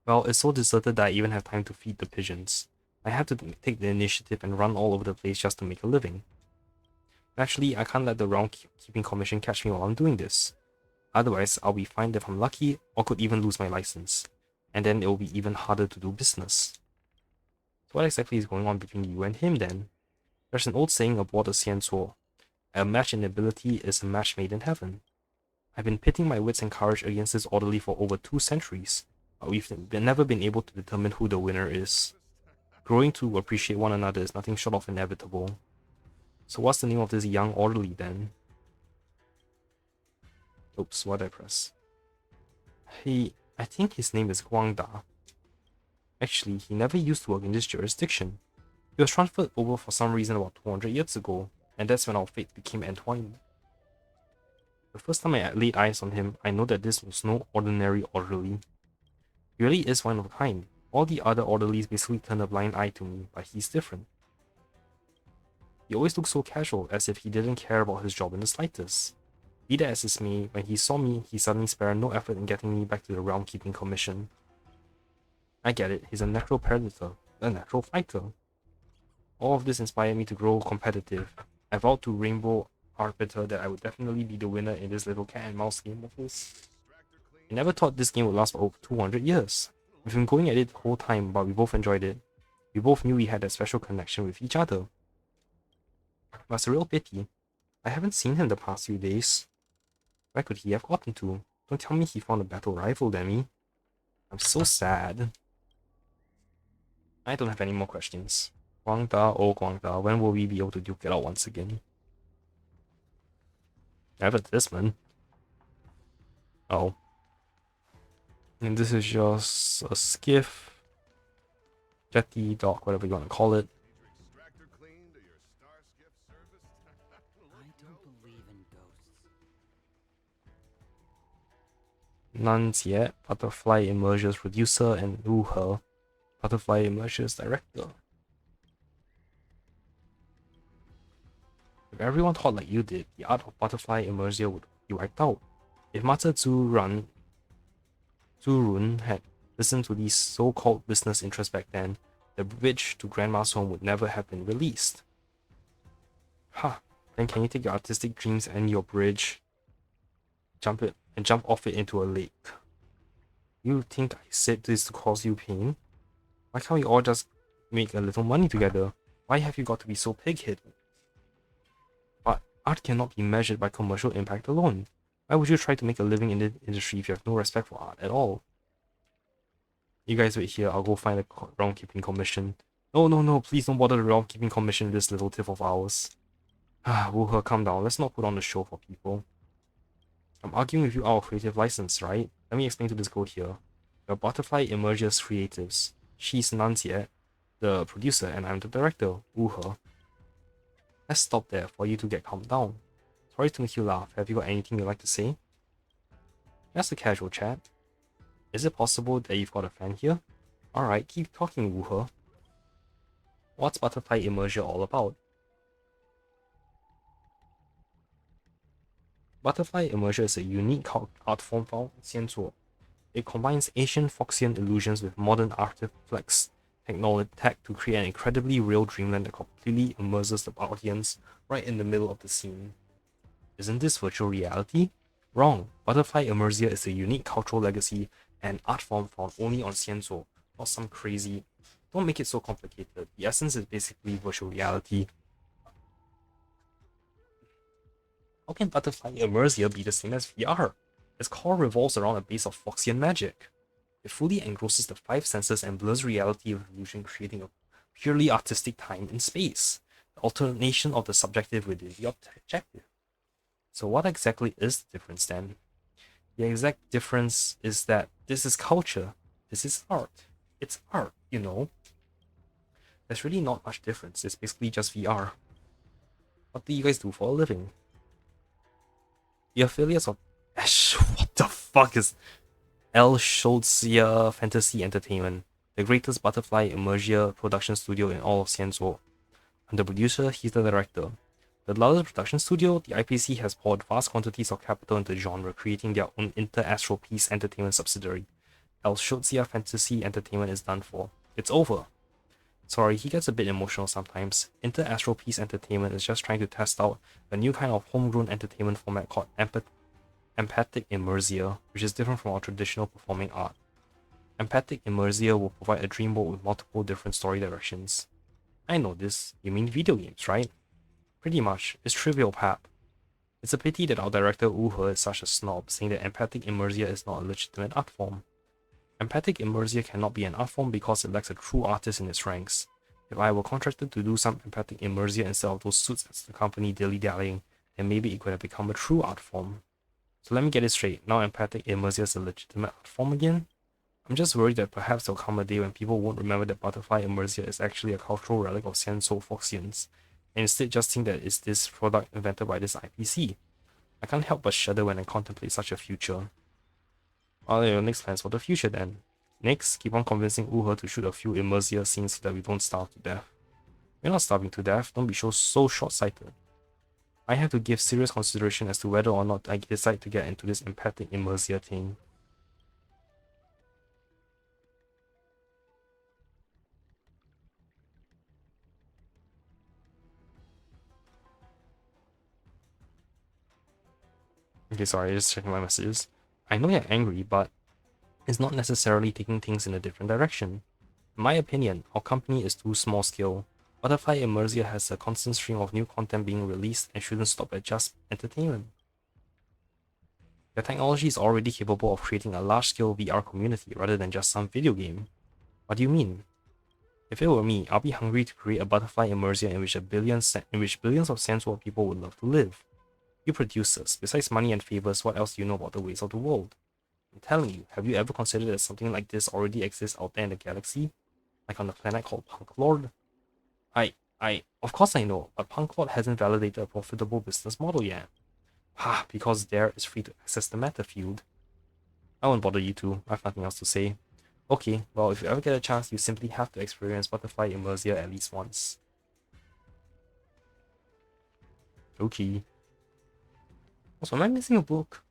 well, it's so deserted that I even have time to feed the pigeons. I have to take the initiative and run all over the place just to make a living. Naturally, I can't let the Realm Keeping Commission catch me while I'm doing this. Otherwise, I'll be fined if I'm lucky, or could even lose my license. And then it will be even harder to do business. So what exactly is going on between you and him then? There's an old saying aboard the Xianzuo: a match in ability is a match made in heaven. I've been pitting my wits and courage against this orderly for over 2 centuries, but we've never been able to determine who the winner is. Growing to appreciate one another is nothing short of inevitable. So what's the name of this young orderly then? Oops, what did I press? I think his name is Guangda. Actually, he never used to work in this jurisdiction. He was transferred over for some reason about 200 years ago, and that's when our fate became entwined. The first time I laid eyes on him, I know that this was no ordinary orderly. He really is one of a kind. All the other orderlies basically turn a blind eye to me, but he's different. He always looked so casual, as if he didn't care about his job in the slightest. Be that as it may, when he saw me, he suddenly spared no effort in getting me back to the Realm Keeping Commission. I get it, he's a natural predator, a natural fighter. All of this inspired me to grow competitive. I vowed to Rainbow Arbiter that I would definitely be the winner in this little cat and mouse game of his. I never thought this game would last for over 200 years. We've been going at it the whole time, but we both enjoyed it. We both knew we had that special connection with each other. But it's a real pity. I haven't seen him the past few days. Where could he have gotten to? Don't tell me he found a battle rifle, Demi. I'm so sad. I don't have any more questions. Guangda, oh Guangda, when will we be able to duke it out once again? Advertisement? Oh. And this is just a skiff, jetty, dock, whatever you want to call it. Nanjie, Butterfly Immersion's producer, and Wu He, Butterfly Immersion's director. If everyone thought like you did, the art of butterfly immersion would be wiped out. If Mata Zurun had listened to these so-called business interests back then, the bridge to Grandma's home would never have been released. Ha! Then can you take your artistic dreams and your bridge, jump off it into a lake? You think I said this to cause you pain? Why can't we all just make a little money together? Why have you got to be so pig-headed? But art cannot be measured by commercial impact alone. Why would you try to make a living in the industry if you have no respect for art at all? You guys wait here, I'll go find the Realm Keeping Commission. No, please don't bother the Realm Keeping Commission this little tip of ours. Wu He, calm down, let's not put on the show for people. I'm arguing with you out of creative license, right? Let me explain to this code here. We're Butterfly Emerges Creatives. She's Nanjie, the producer, and I'm the director, Wu He. Let's stop there for you to get calmed down. Sorry to make you laugh, have you got anything you'd like to say? Just a casual chat. Is it possible that you've got a fan here? Alright, keep talking, Wu He. What's Butterfly Immersion all about? Butterfly Immersion is a unique art form found in Xianzuo. It combines ancient Foxian illusions with modern artifacts tech to create an incredibly real dreamland that completely immerses the audience right in the middle of the scene. Isn't this virtual reality? Wrong. Butterfly Immersia is a unique cultural legacy and art form found only on Xianzuo, not some crazy... Don't make it so complicated. The essence is basically virtual reality. How can Butterfly Immersia be the same as VR? Its core revolves around a base of Foxian magic. It fully engrosses the 5 senses and blurs reality with illusion, creating a purely artistic time and space, the alternation of the subjective within the objective. So what exactly is the difference then? The exact difference is that this is culture, this is art. It's art, you know. There's really not much difference, it's basically just VR. What do you guys do for a living? The affiliates of what the fuck is El Schultzia Fantasy Entertainment, the greatest butterfly immersia production studio in all of Xianzhou. I'm the producer, he's the director. The largest production studio, the IPC has poured vast quantities of capital into the genre, creating their own Inter-Astral Peace Entertainment subsidiary. El Schultzia Fantasy Entertainment is done for. It's over. Sorry, he gets a bit emotional sometimes. Inter-Astral Peace Entertainment is just trying to test out a new kind of homegrown entertainment format called empathic immersia, which is different from our traditional performing art. Empathic immersia will provide a dream world with multiple different story directions. I know this, you mean video games, right? Pretty much, it's trivial pap. It's a pity that our director Wu He is such a snob, saying that empathic immersia is not a legitimate art form. Empathic immersia cannot be an art form because it lacks a true artist in its ranks. If I were contracted to do some empathic immersia instead of those suits as the company dilly-dallying, then maybe it could have become a true art form. So let me get it straight, now empathic immersia is a legitimate art form again? I'm just worried that perhaps there'll come a day when people won't remember that butterfly immersia is actually a cultural relic of Xianzhou Foxians, and instead just think that it's this product invented by this IPC. I can't help but shudder when I contemplate such a future. What are your next plans for the future then? Next, keep on convincing Wu He to shoot a few immersia scenes so that we don't starve to death. We're not starving to death, don't be so short-sighted. I have to give serious consideration as to whether or not I decide to get into this empathic immersia thing. Okay, sorry, just checking my messages. I know you're angry, but it's not necessarily taking things in a different direction. In my opinion, our company is too small scale. Butterfly Immersia has a constant stream of new content being released and shouldn't stop at just entertainment. The technology is already capable of creating a large-scale VR community rather than just some video game. What do you mean? If it were me, I'll be hungry to create a Butterfly Immersia in which billions of sensual people would love to live. You producers, besides money and favors, what else do you know about the ways of the world? I'm telling you, have you ever considered that something like this already exists out there in the galaxy? Like on a planet called Punklord? Of course I know, but Punklord hasn't validated a profitable business model yet. Because there is free to access the meta field. I won't bother you two, I have nothing else to say. Okay, well, if you ever get a chance, you simply have to experience Butterfly Immersia at least once. Okay. Also, am I missing a book?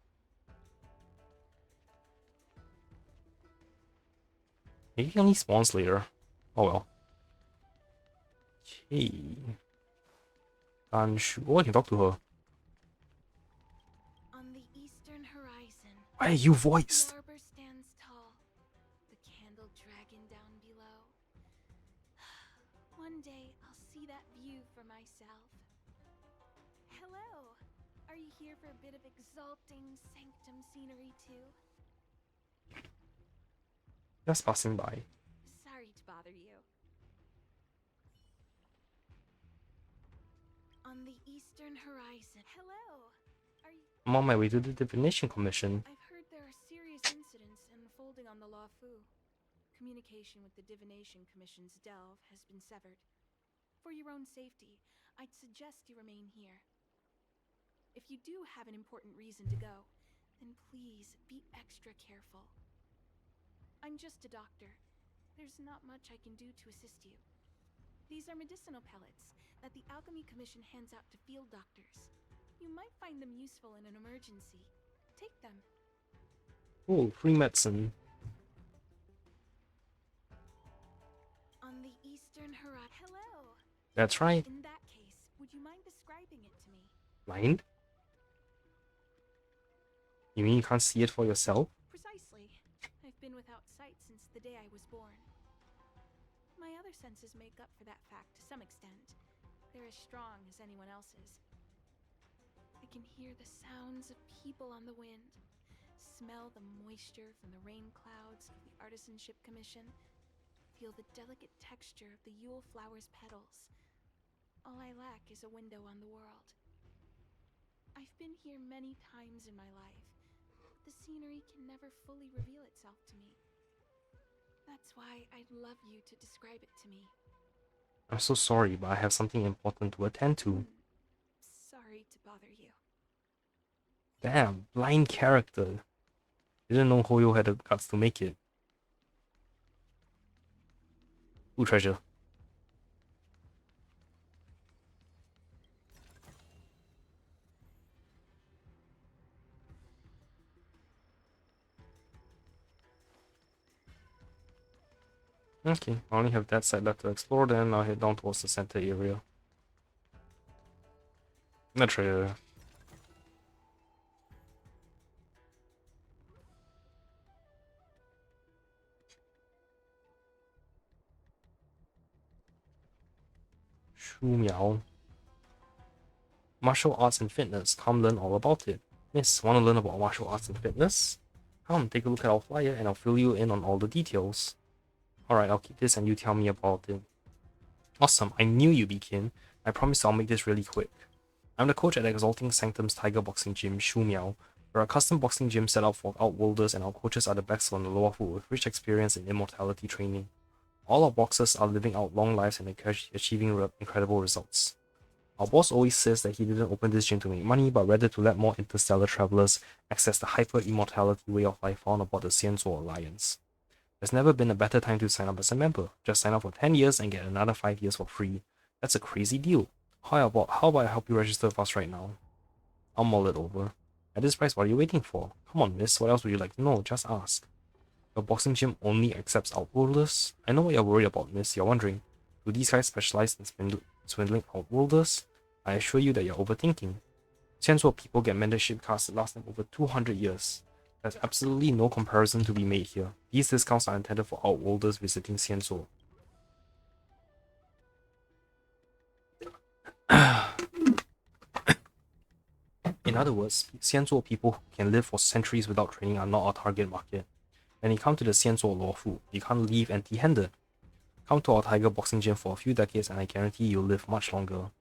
Maybe he only spawns later. Oh well. Okay. Oh, I can talk to her. On the eastern horizon, Why are you voiced? the arbor stands tall, the candle dragon down below. One day I'll see that view for myself. Hello! Are you here for a bit of exalting sanctum scenery too? Just passing by. Sorry to bother you. On the eastern horizon. Hello! Are you... I'm on my way to the Divination Commission. I've heard there are serious incidents unfolding on the Law Fu. Communication with the Divination Commission's delve has been severed. For your own safety, I'd suggest you remain here. If you do have an important reason to go, then please be extra careful. I'm just a doctor. There's not much I can do to assist you. These are medicinal pellets that the Alchemy Commission hands out to field doctors. You might find them useful in an emergency. Take them. Oh, free medicine. On the eastern horizon. Hello! That's right. In that case, would you mind describing it to me? Mind? You mean you can't see it for yourself? Precisely. I've been without sight since the day I was born. My other senses make up for that fact to some extent. They're as strong as anyone else's. I can hear the sounds of people on the wind, smell the moisture from the rain clouds of the Artisanship Commission, feel the delicate texture of the Yule flower's petals. All I lack is a window on the world. I've been here many times in my life, but the scenery can never fully reveal itself to me. That's why I'd love you to describe it to me. I'm so sorry, but I have something important to attend to. Sorry to bother you. Damn, blind character. Didn't know Hoyo had the guts to make it. Ooh, treasure. Okay, I only have that side left to explore, then I'll head down towards the center area. The treasure. Shu Miao. Martial arts and fitness. Come learn all about it. Miss, want to learn about martial arts and fitness? Come, take a look at our flyer and I'll fill you in on all the details. Alright, I'll keep this and you tell me about it. Awesome, I knew you'd be keen. I promise I'll make this really quick. I'm the coach at Exalting Sanctum's Tiger Boxing Gym, Shu Miao. We're a custom boxing gym set up for outworlders and our coaches are the best on the lower foot with rich experience in immortality training. All our boxers are living out long lives and achieving incredible results. Our boss always says that he didn't open this gym to make money, but rather to let more interstellar travelers access the hyper-immortality way of life found aboard the Xianzuo Alliance. There's never been a better time to sign up as a member. Just sign up for 10 years and get another 5 years for free. That's a crazy deal. How about I help you register with us right now? I'll mull it over. At this price, what are you waiting for? Come on, miss, what else would you like to know? Just ask. Your boxing gym only accepts outworlders? I know what you're worried about, miss. You're wondering, do these guys specialize in swindling outworlders? I assure you that you're overthinking. Xianzuo people get membership cards that last them over 200 years. There's absolutely no comparison to be made here. These discounts are intended for outworlders visiting Xianzuo. In other words, Xianzuo people who can live for centuries without training are not our target market. When you come to the Xianzuo Law Fu, you can't leave empty-handed. Come to our Tiger Boxing Gym for a few decades and I guarantee you'll live much longer. Are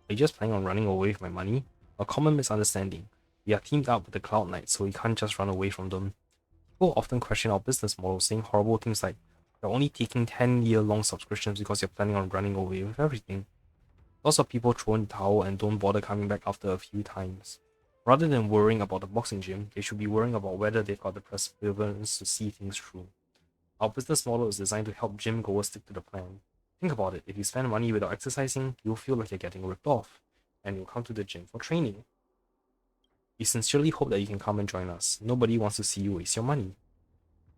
you just planning on running away with my money? A common misunderstanding. We are teamed up with the Cloud Knights, so we can't just run away from them. People often question our business model, saying horrible things like, you're only taking 10-year-long subscriptions because you're planning on running away with everything. Lots of people throw in the towel and don't bother coming back after a few times. Rather than worrying about the boxing gym, they should be worrying about whether they've got the perseverance to see things through. Our business model is designed to help gym goers stick to the plan. Think about it, if you spend money without exercising, you'll feel like you're getting ripped off, and you'll come to the gym for training. We sincerely hope that you can come and join us. Nobody wants to see you waste your money.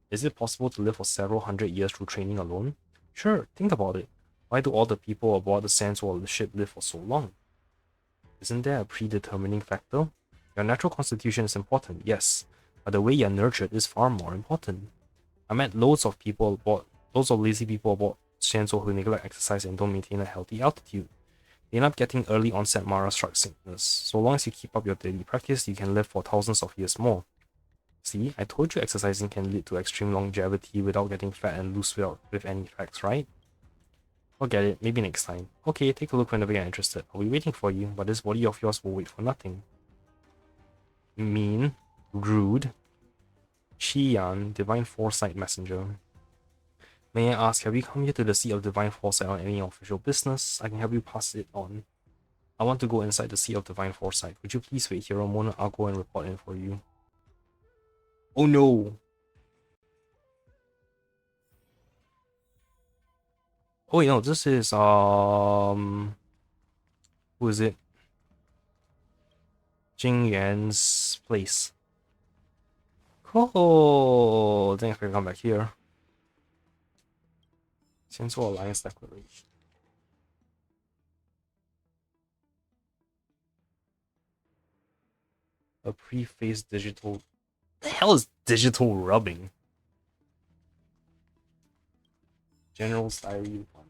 Is it possible to live for several hundred years through training alone? Sure, think about it. Why do all the people aboard the Sandsworld ship live for so long? Isn't there a predetermining factor? Your natural constitution is important, yes, but the way you're nurtured is far more important. I met loads of lazy people aboard Sandsworld who neglect exercise and don't maintain a healthy altitude. They end up getting early onset Mara-struck sickness. So long as you keep up your daily practice, you can live for thousands of years more. See, I told you exercising can lead to extreme longevity without getting fat and loose with any effects, right? I'll get it, maybe next time. Okay, take a look whenever you're interested. I'll be waiting for you, but this body of yours will wait for nothing. Mean, rude. Qian, Divine Foresight Messenger. May I ask, have you come here to the Sea of Divine Foresight on any official business? I can help you pass it on. I want to go inside the Sea of Divine Foresight. Would you please wait here a moment? I'll go and report in for you. Oh no! Oh wait, no, this is, who is it? Jing Yuan's place. Cool! Didn't expect to come back here. Xianzuo Alliance Declaration. A preface digital. The hell is digital rubbing? General's Diary 1.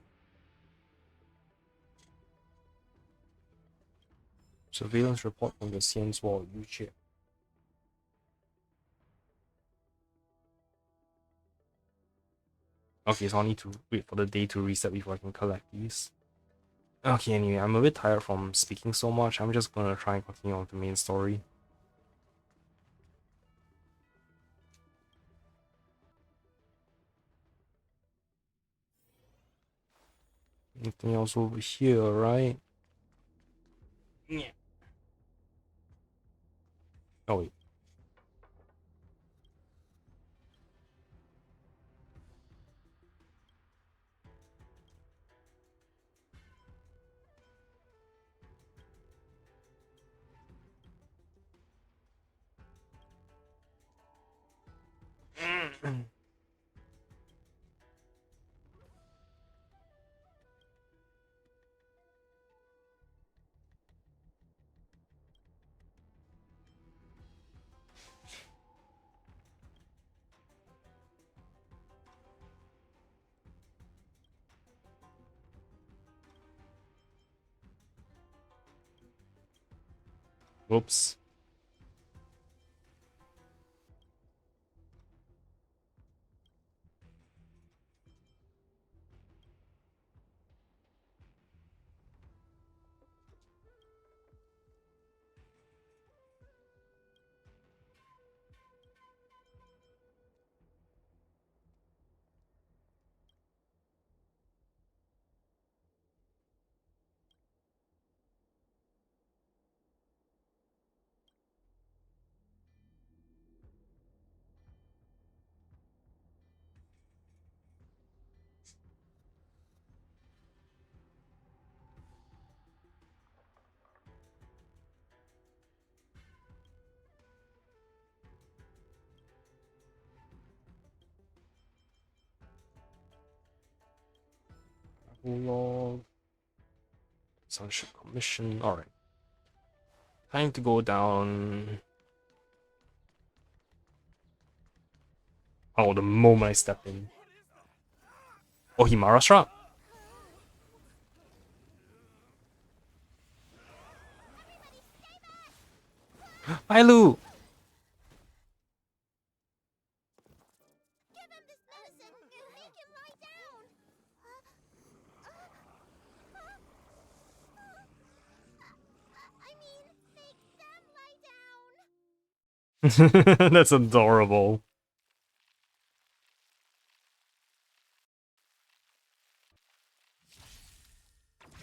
Surveillance report from the Xianzuo Yuqie. Okay, so I need to wait for the day to reset before I can collect these. Okay, anyway, I'm a bit tired from speaking so much. I'm just gonna try and continue on with the main story. Anything else over here, right? Yeah. Oh wait. Whoops. Log. Sunshine Commission. Alright. Time to go down. Oh, the moment I step in. Oh, Himara Strap. Hi, Lou. Give him this medicine and make him lie down! I mean, make them lie down! That's adorable.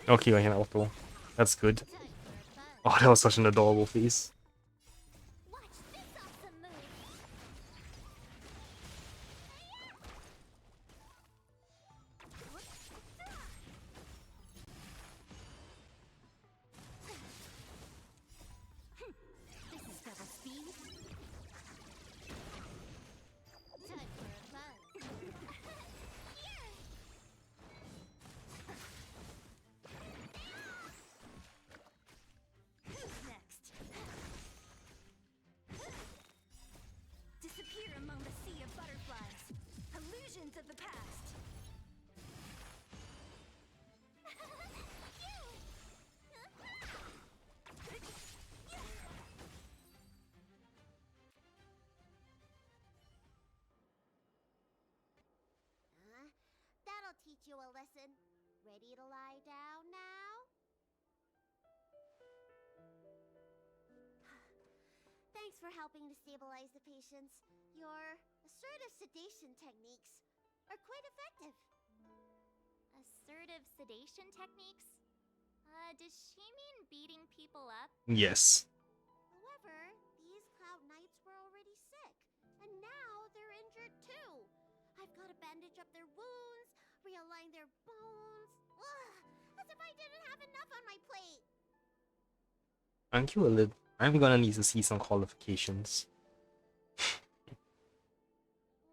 Okay, I can auto. That's good. Oh, that was such an adorable face. Watch this awesome move! This is double speed. Time for a buzz. Who's next? Disappear among the sea of butterflies. Illusions of the past. That'll teach you a lesson. Ready to lie down now? Thanks for helping to stabilize the patients. Your assertive sedation techniques are quite effective. Assertive sedation techniques? Does she mean beating people up? Yes. However, these Cloud Knights were already sick, and now they're injured too. I've got to bandage up their wounds, realign their bones. Ugh, as if I didn't have enough on my plate. Thank you, Elid. I'm gonna need to see some qualifications.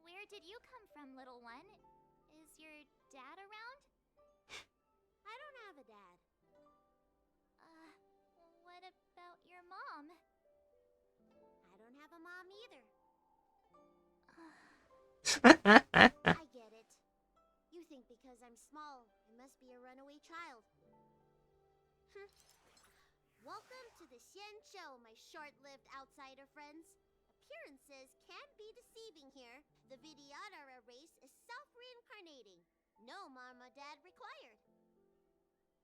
Where did you come from, little one? Is your dad around? I don't have a dad. What about your mom? I don't have a mom either. I get it. You think because I'm small, I must be a runaway child. Welcome to the Xian Show, my short-lived outsider friends. Appearances can be deceiving here. The Vidyadhara race is self-reincarnating. No mom or dad required.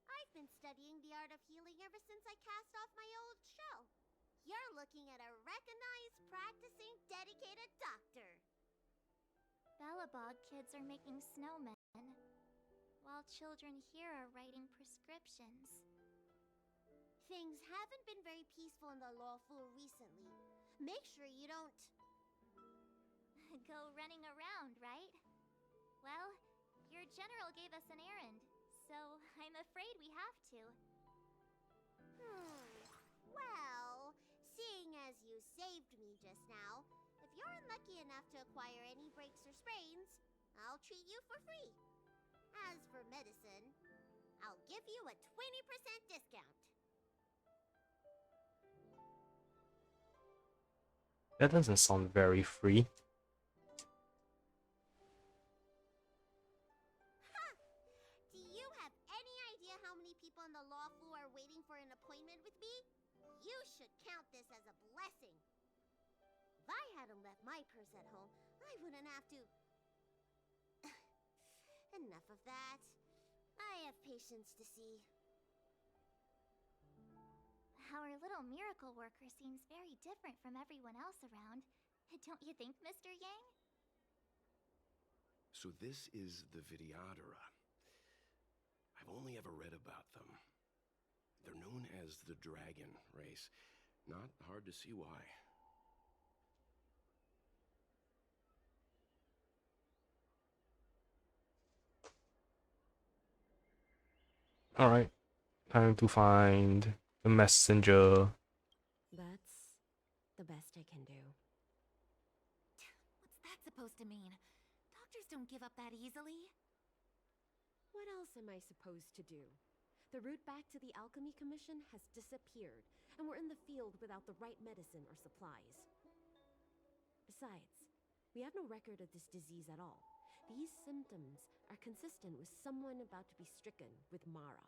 I've been studying the art of healing ever since I cast off my old shell. You're looking at a recognized, practicing, dedicated doctor. Bellabog kids are making snowmen, while children here are writing prescriptions. Things haven't been very peaceful in the lawful recently. Make sure you don't... Go running around, right? Well, your general gave us an errand, so I'm afraid we have to. Well, seeing as you saved me just now, if you're in the lucky enough to acquire any breaks or sprains, I'll treat you for free. As for medicine, I'll give you a 20% discount. That doesn't sound very free. Do you have any idea how many people in the law fu are waiting for an appointment with me? You should count this as a blessing. If I hadn't left my purse at home, I wouldn't have to... Enough of that. I have patience to see. Our little miracle worker seems very different from everyone else around. Don't you think, Mr. Yang? So this is the Vidyadhara. I've only ever read about them. They're known as the Dragon Race. Not hard to see why. Alright, time to find the messenger. That's the best I can do. What's that supposed to mean? Doctors don't give up that easily. What else am I supposed to do? The route back to the Alchemy Commission has disappeared, and we're in the field without the right medicine or supplies. Besides, we have no record of this disease at all. These symptoms are consistent with someone about to be stricken with Mara.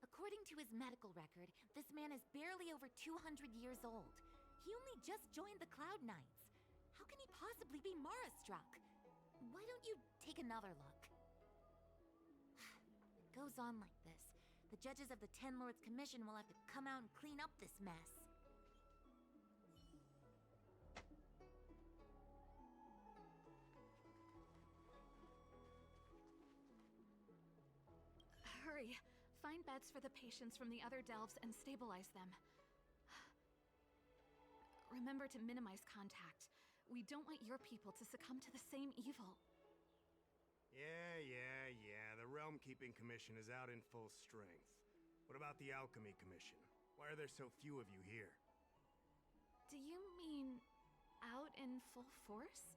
According to his medical record, this man is barely over 200 years old. He only just joined the Cloud Knights. How can he possibly be Mara-struck? Why don't you take another look? It goes on like this. The judges of the Ten Lords Commission will have to come out and clean up this mess. Hurry! Find beds for the patients from the other delves and stabilize them. Remember to minimize contact. We don't want your people to succumb to the same evil. Yeah. The Realm Keeping Commission is out in full strength. What about the Alchemy Commission? Why are there so few of you here? Do you mean out in full force?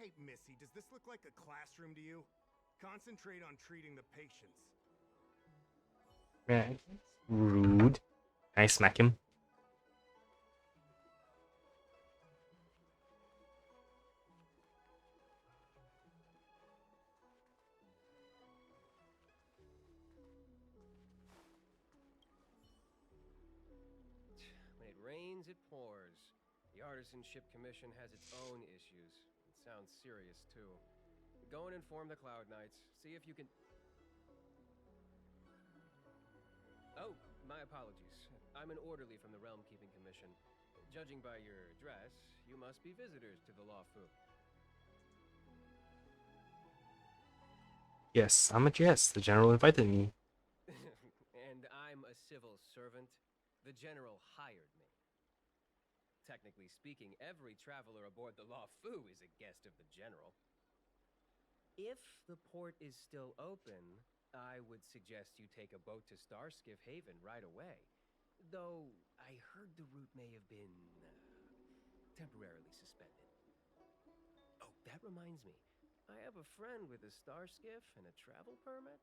Hey, Missy, does this look like a classroom to you? Concentrate on treating the patients. Man, rude. Can I smack him? When it rains, it pours. The Artisanship Commission has its own issues. It sounds serious, too. Go and inform the Cloud Knights. See if you can... Oh, my apologies. I'm an orderly from the Realm Keeping Commission. Judging by your dress, you must be visitors to the Law Fu. Yes, I'm a guest. The general invited me. And I'm a civil servant. The general hired me. Technically speaking, every traveler aboard the Law Fu is a guest of the general. If the port is still open, I would suggest you take a boat to Starskiff Haven right away. Though, I heard the route may have been temporarily suspended. Oh, that reminds me. I have a friend with a Starskiff and a travel permit.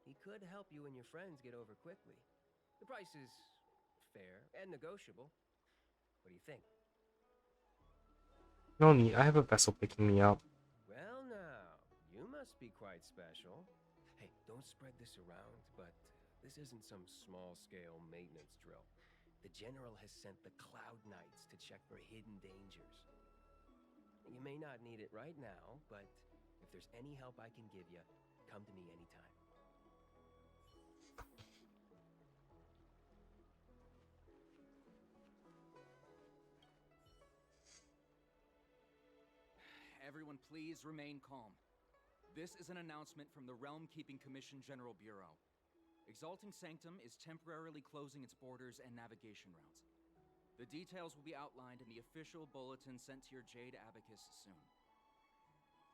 He could help you and your friends get over quickly. The price is fair and negotiable. What do you think? No need. I have a vessel picking me up. Well now, you must be quite special. Hey, don't spread this around, but this isn't some small-scale maintenance drill. The General has sent the Cloud Knights to check for hidden dangers. You may not need it right now, but if there's any help I can give you, come to me anytime. Everyone please remain calm. This is an announcement from the Realm Keeping Commission General Bureau. Exalting Sanctum is temporarily closing its borders and navigation routes. The details will be outlined in the official bulletin sent to your Jade Abacus soon.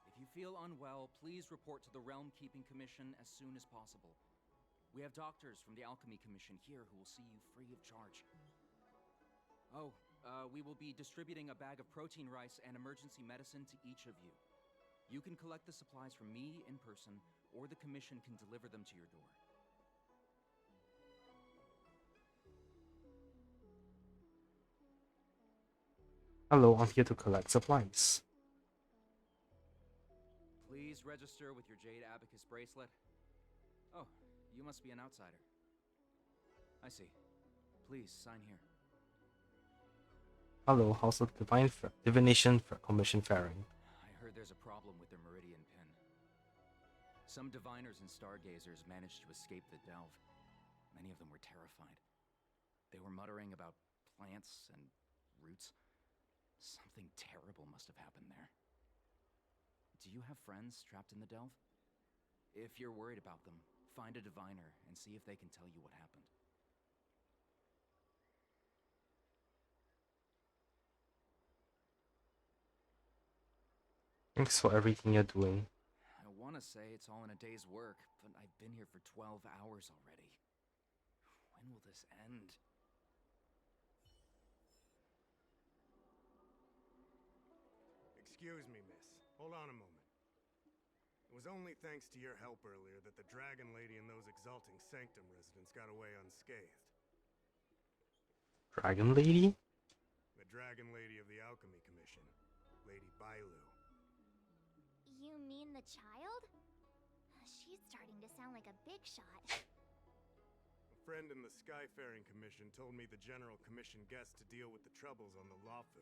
If you feel unwell, please report to the Realm Keeping Commission as soon as possible. We have doctors from the Alchemy Commission here who will see you free of charge. Oh, We will be distributing a bag of protein rice and emergency medicine to each of you. You can collect the supplies from me in person, or the commission can deliver them to your door. Hello, I'm here to collect supplies. Please register with your Jade Abacus bracelet. Oh, you must be an outsider. I see. Please, sign here. Hello, how's the Divination Commission faring? I heard there's a problem with their Meridian pin. Some diviners and stargazers managed to escape the delve. Many of them were terrified. They were muttering about plants and roots. Something terrible must have happened there. Do you have friends trapped in the delve? If you're worried about them, find a diviner and see if they can tell you what happened. Thanks for everything you're doing. I want to say it's all in a day's work, but I've been here for 12 hours already. When will this end? Excuse me, miss. Hold on a moment. It was only thanks to your help earlier that the Dragon Lady and those Exalting Sanctum residents got away unscathed. Dragon Lady? The Dragon Lady of the Alchemy Commission, Lady Bailu. You mean the child? She's starting to sound like a big shot. A friend in the Skyfaring Commission told me the General commissioned guests to deal with the troubles on the Lafu.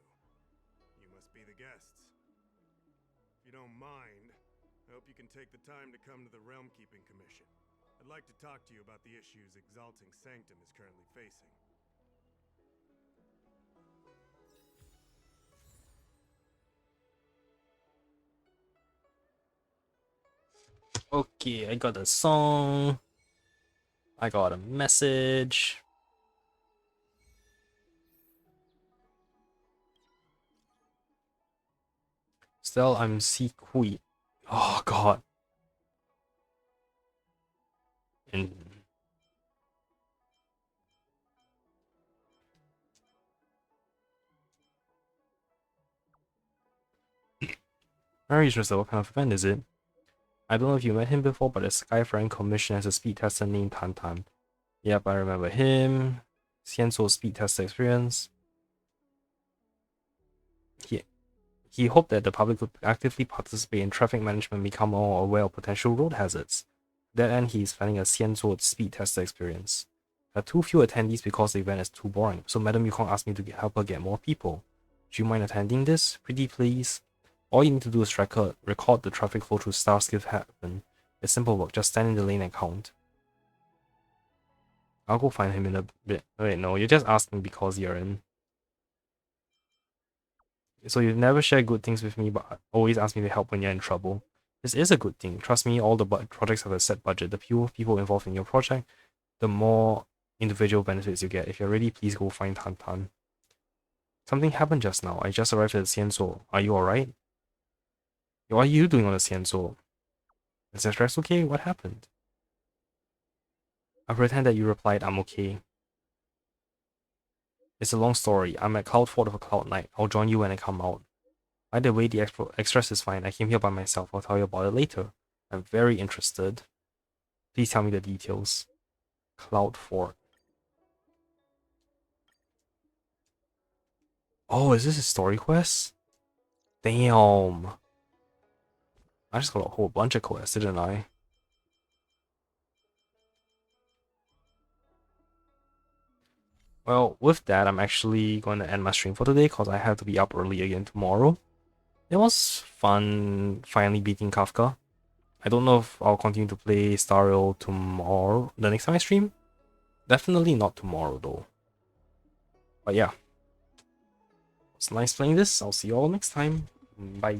You must be the guests. If you don't mind, I hope you can take the time to come to the Realm Keeping Commission. I'd like to talk to you about the issues Exalting Sanctum is currently facing. Okay, I got a song. I got a message. Still, I'm Si Kui. Oh god. And very interesting. What kind of event is it? I don't know if you met him before, but the Skyfaring Commission has a speed tester named Tan Tan. Yep, I remember him. Xianzuo's speed tester experience. He hoped that the public would actively participate in traffic management and become more aware of potential road hazards. To that end, he is planning a Xianzuo speed tester experience. There are too few attendees because the event is too boring, so Madam Yukong asked me to help her get more people. Do you mind attending this? Pretty please. All you need to do is record the traffic flow through Starskiff Haven. It's simple work, just stand in the lane and count. I'll go find him in a bit. Wait, no, you're just asking because you're in. So you never share good things with me, but always ask me to help when you're in trouble. This is a good thing. Trust me, all the projects have a set budget. The fewer people involved in your project, the more individual benefits you get. If you're ready, please go find Tan Tan. Something happened just now. I just arrived at the Xianzuo. Are you alright? What are you doing on the Xianzuo? Is the stress okay? What happened? I pretend that you replied, I'm okay. It's a long story. I'm at Cloud Fort for Cloud Night. I'll join you when I come out. By the way, the extras is fine. I came here by myself. I'll tell you about it later. I'm very interested. Please tell me the details. Cloud Fort. Oh, is this a story quest? Damn. I just got a whole bunch of quests, didn't I? Well, with that, I'm actually going to end my stream for today because I have to be up early again tomorrow. It was fun finally beating Kafka. I don't know if I'll continue to play Star Rail tomorrow, the next time I stream. Definitely not tomorrow though. But yeah. It's nice playing this. I'll see you all next time. Bye.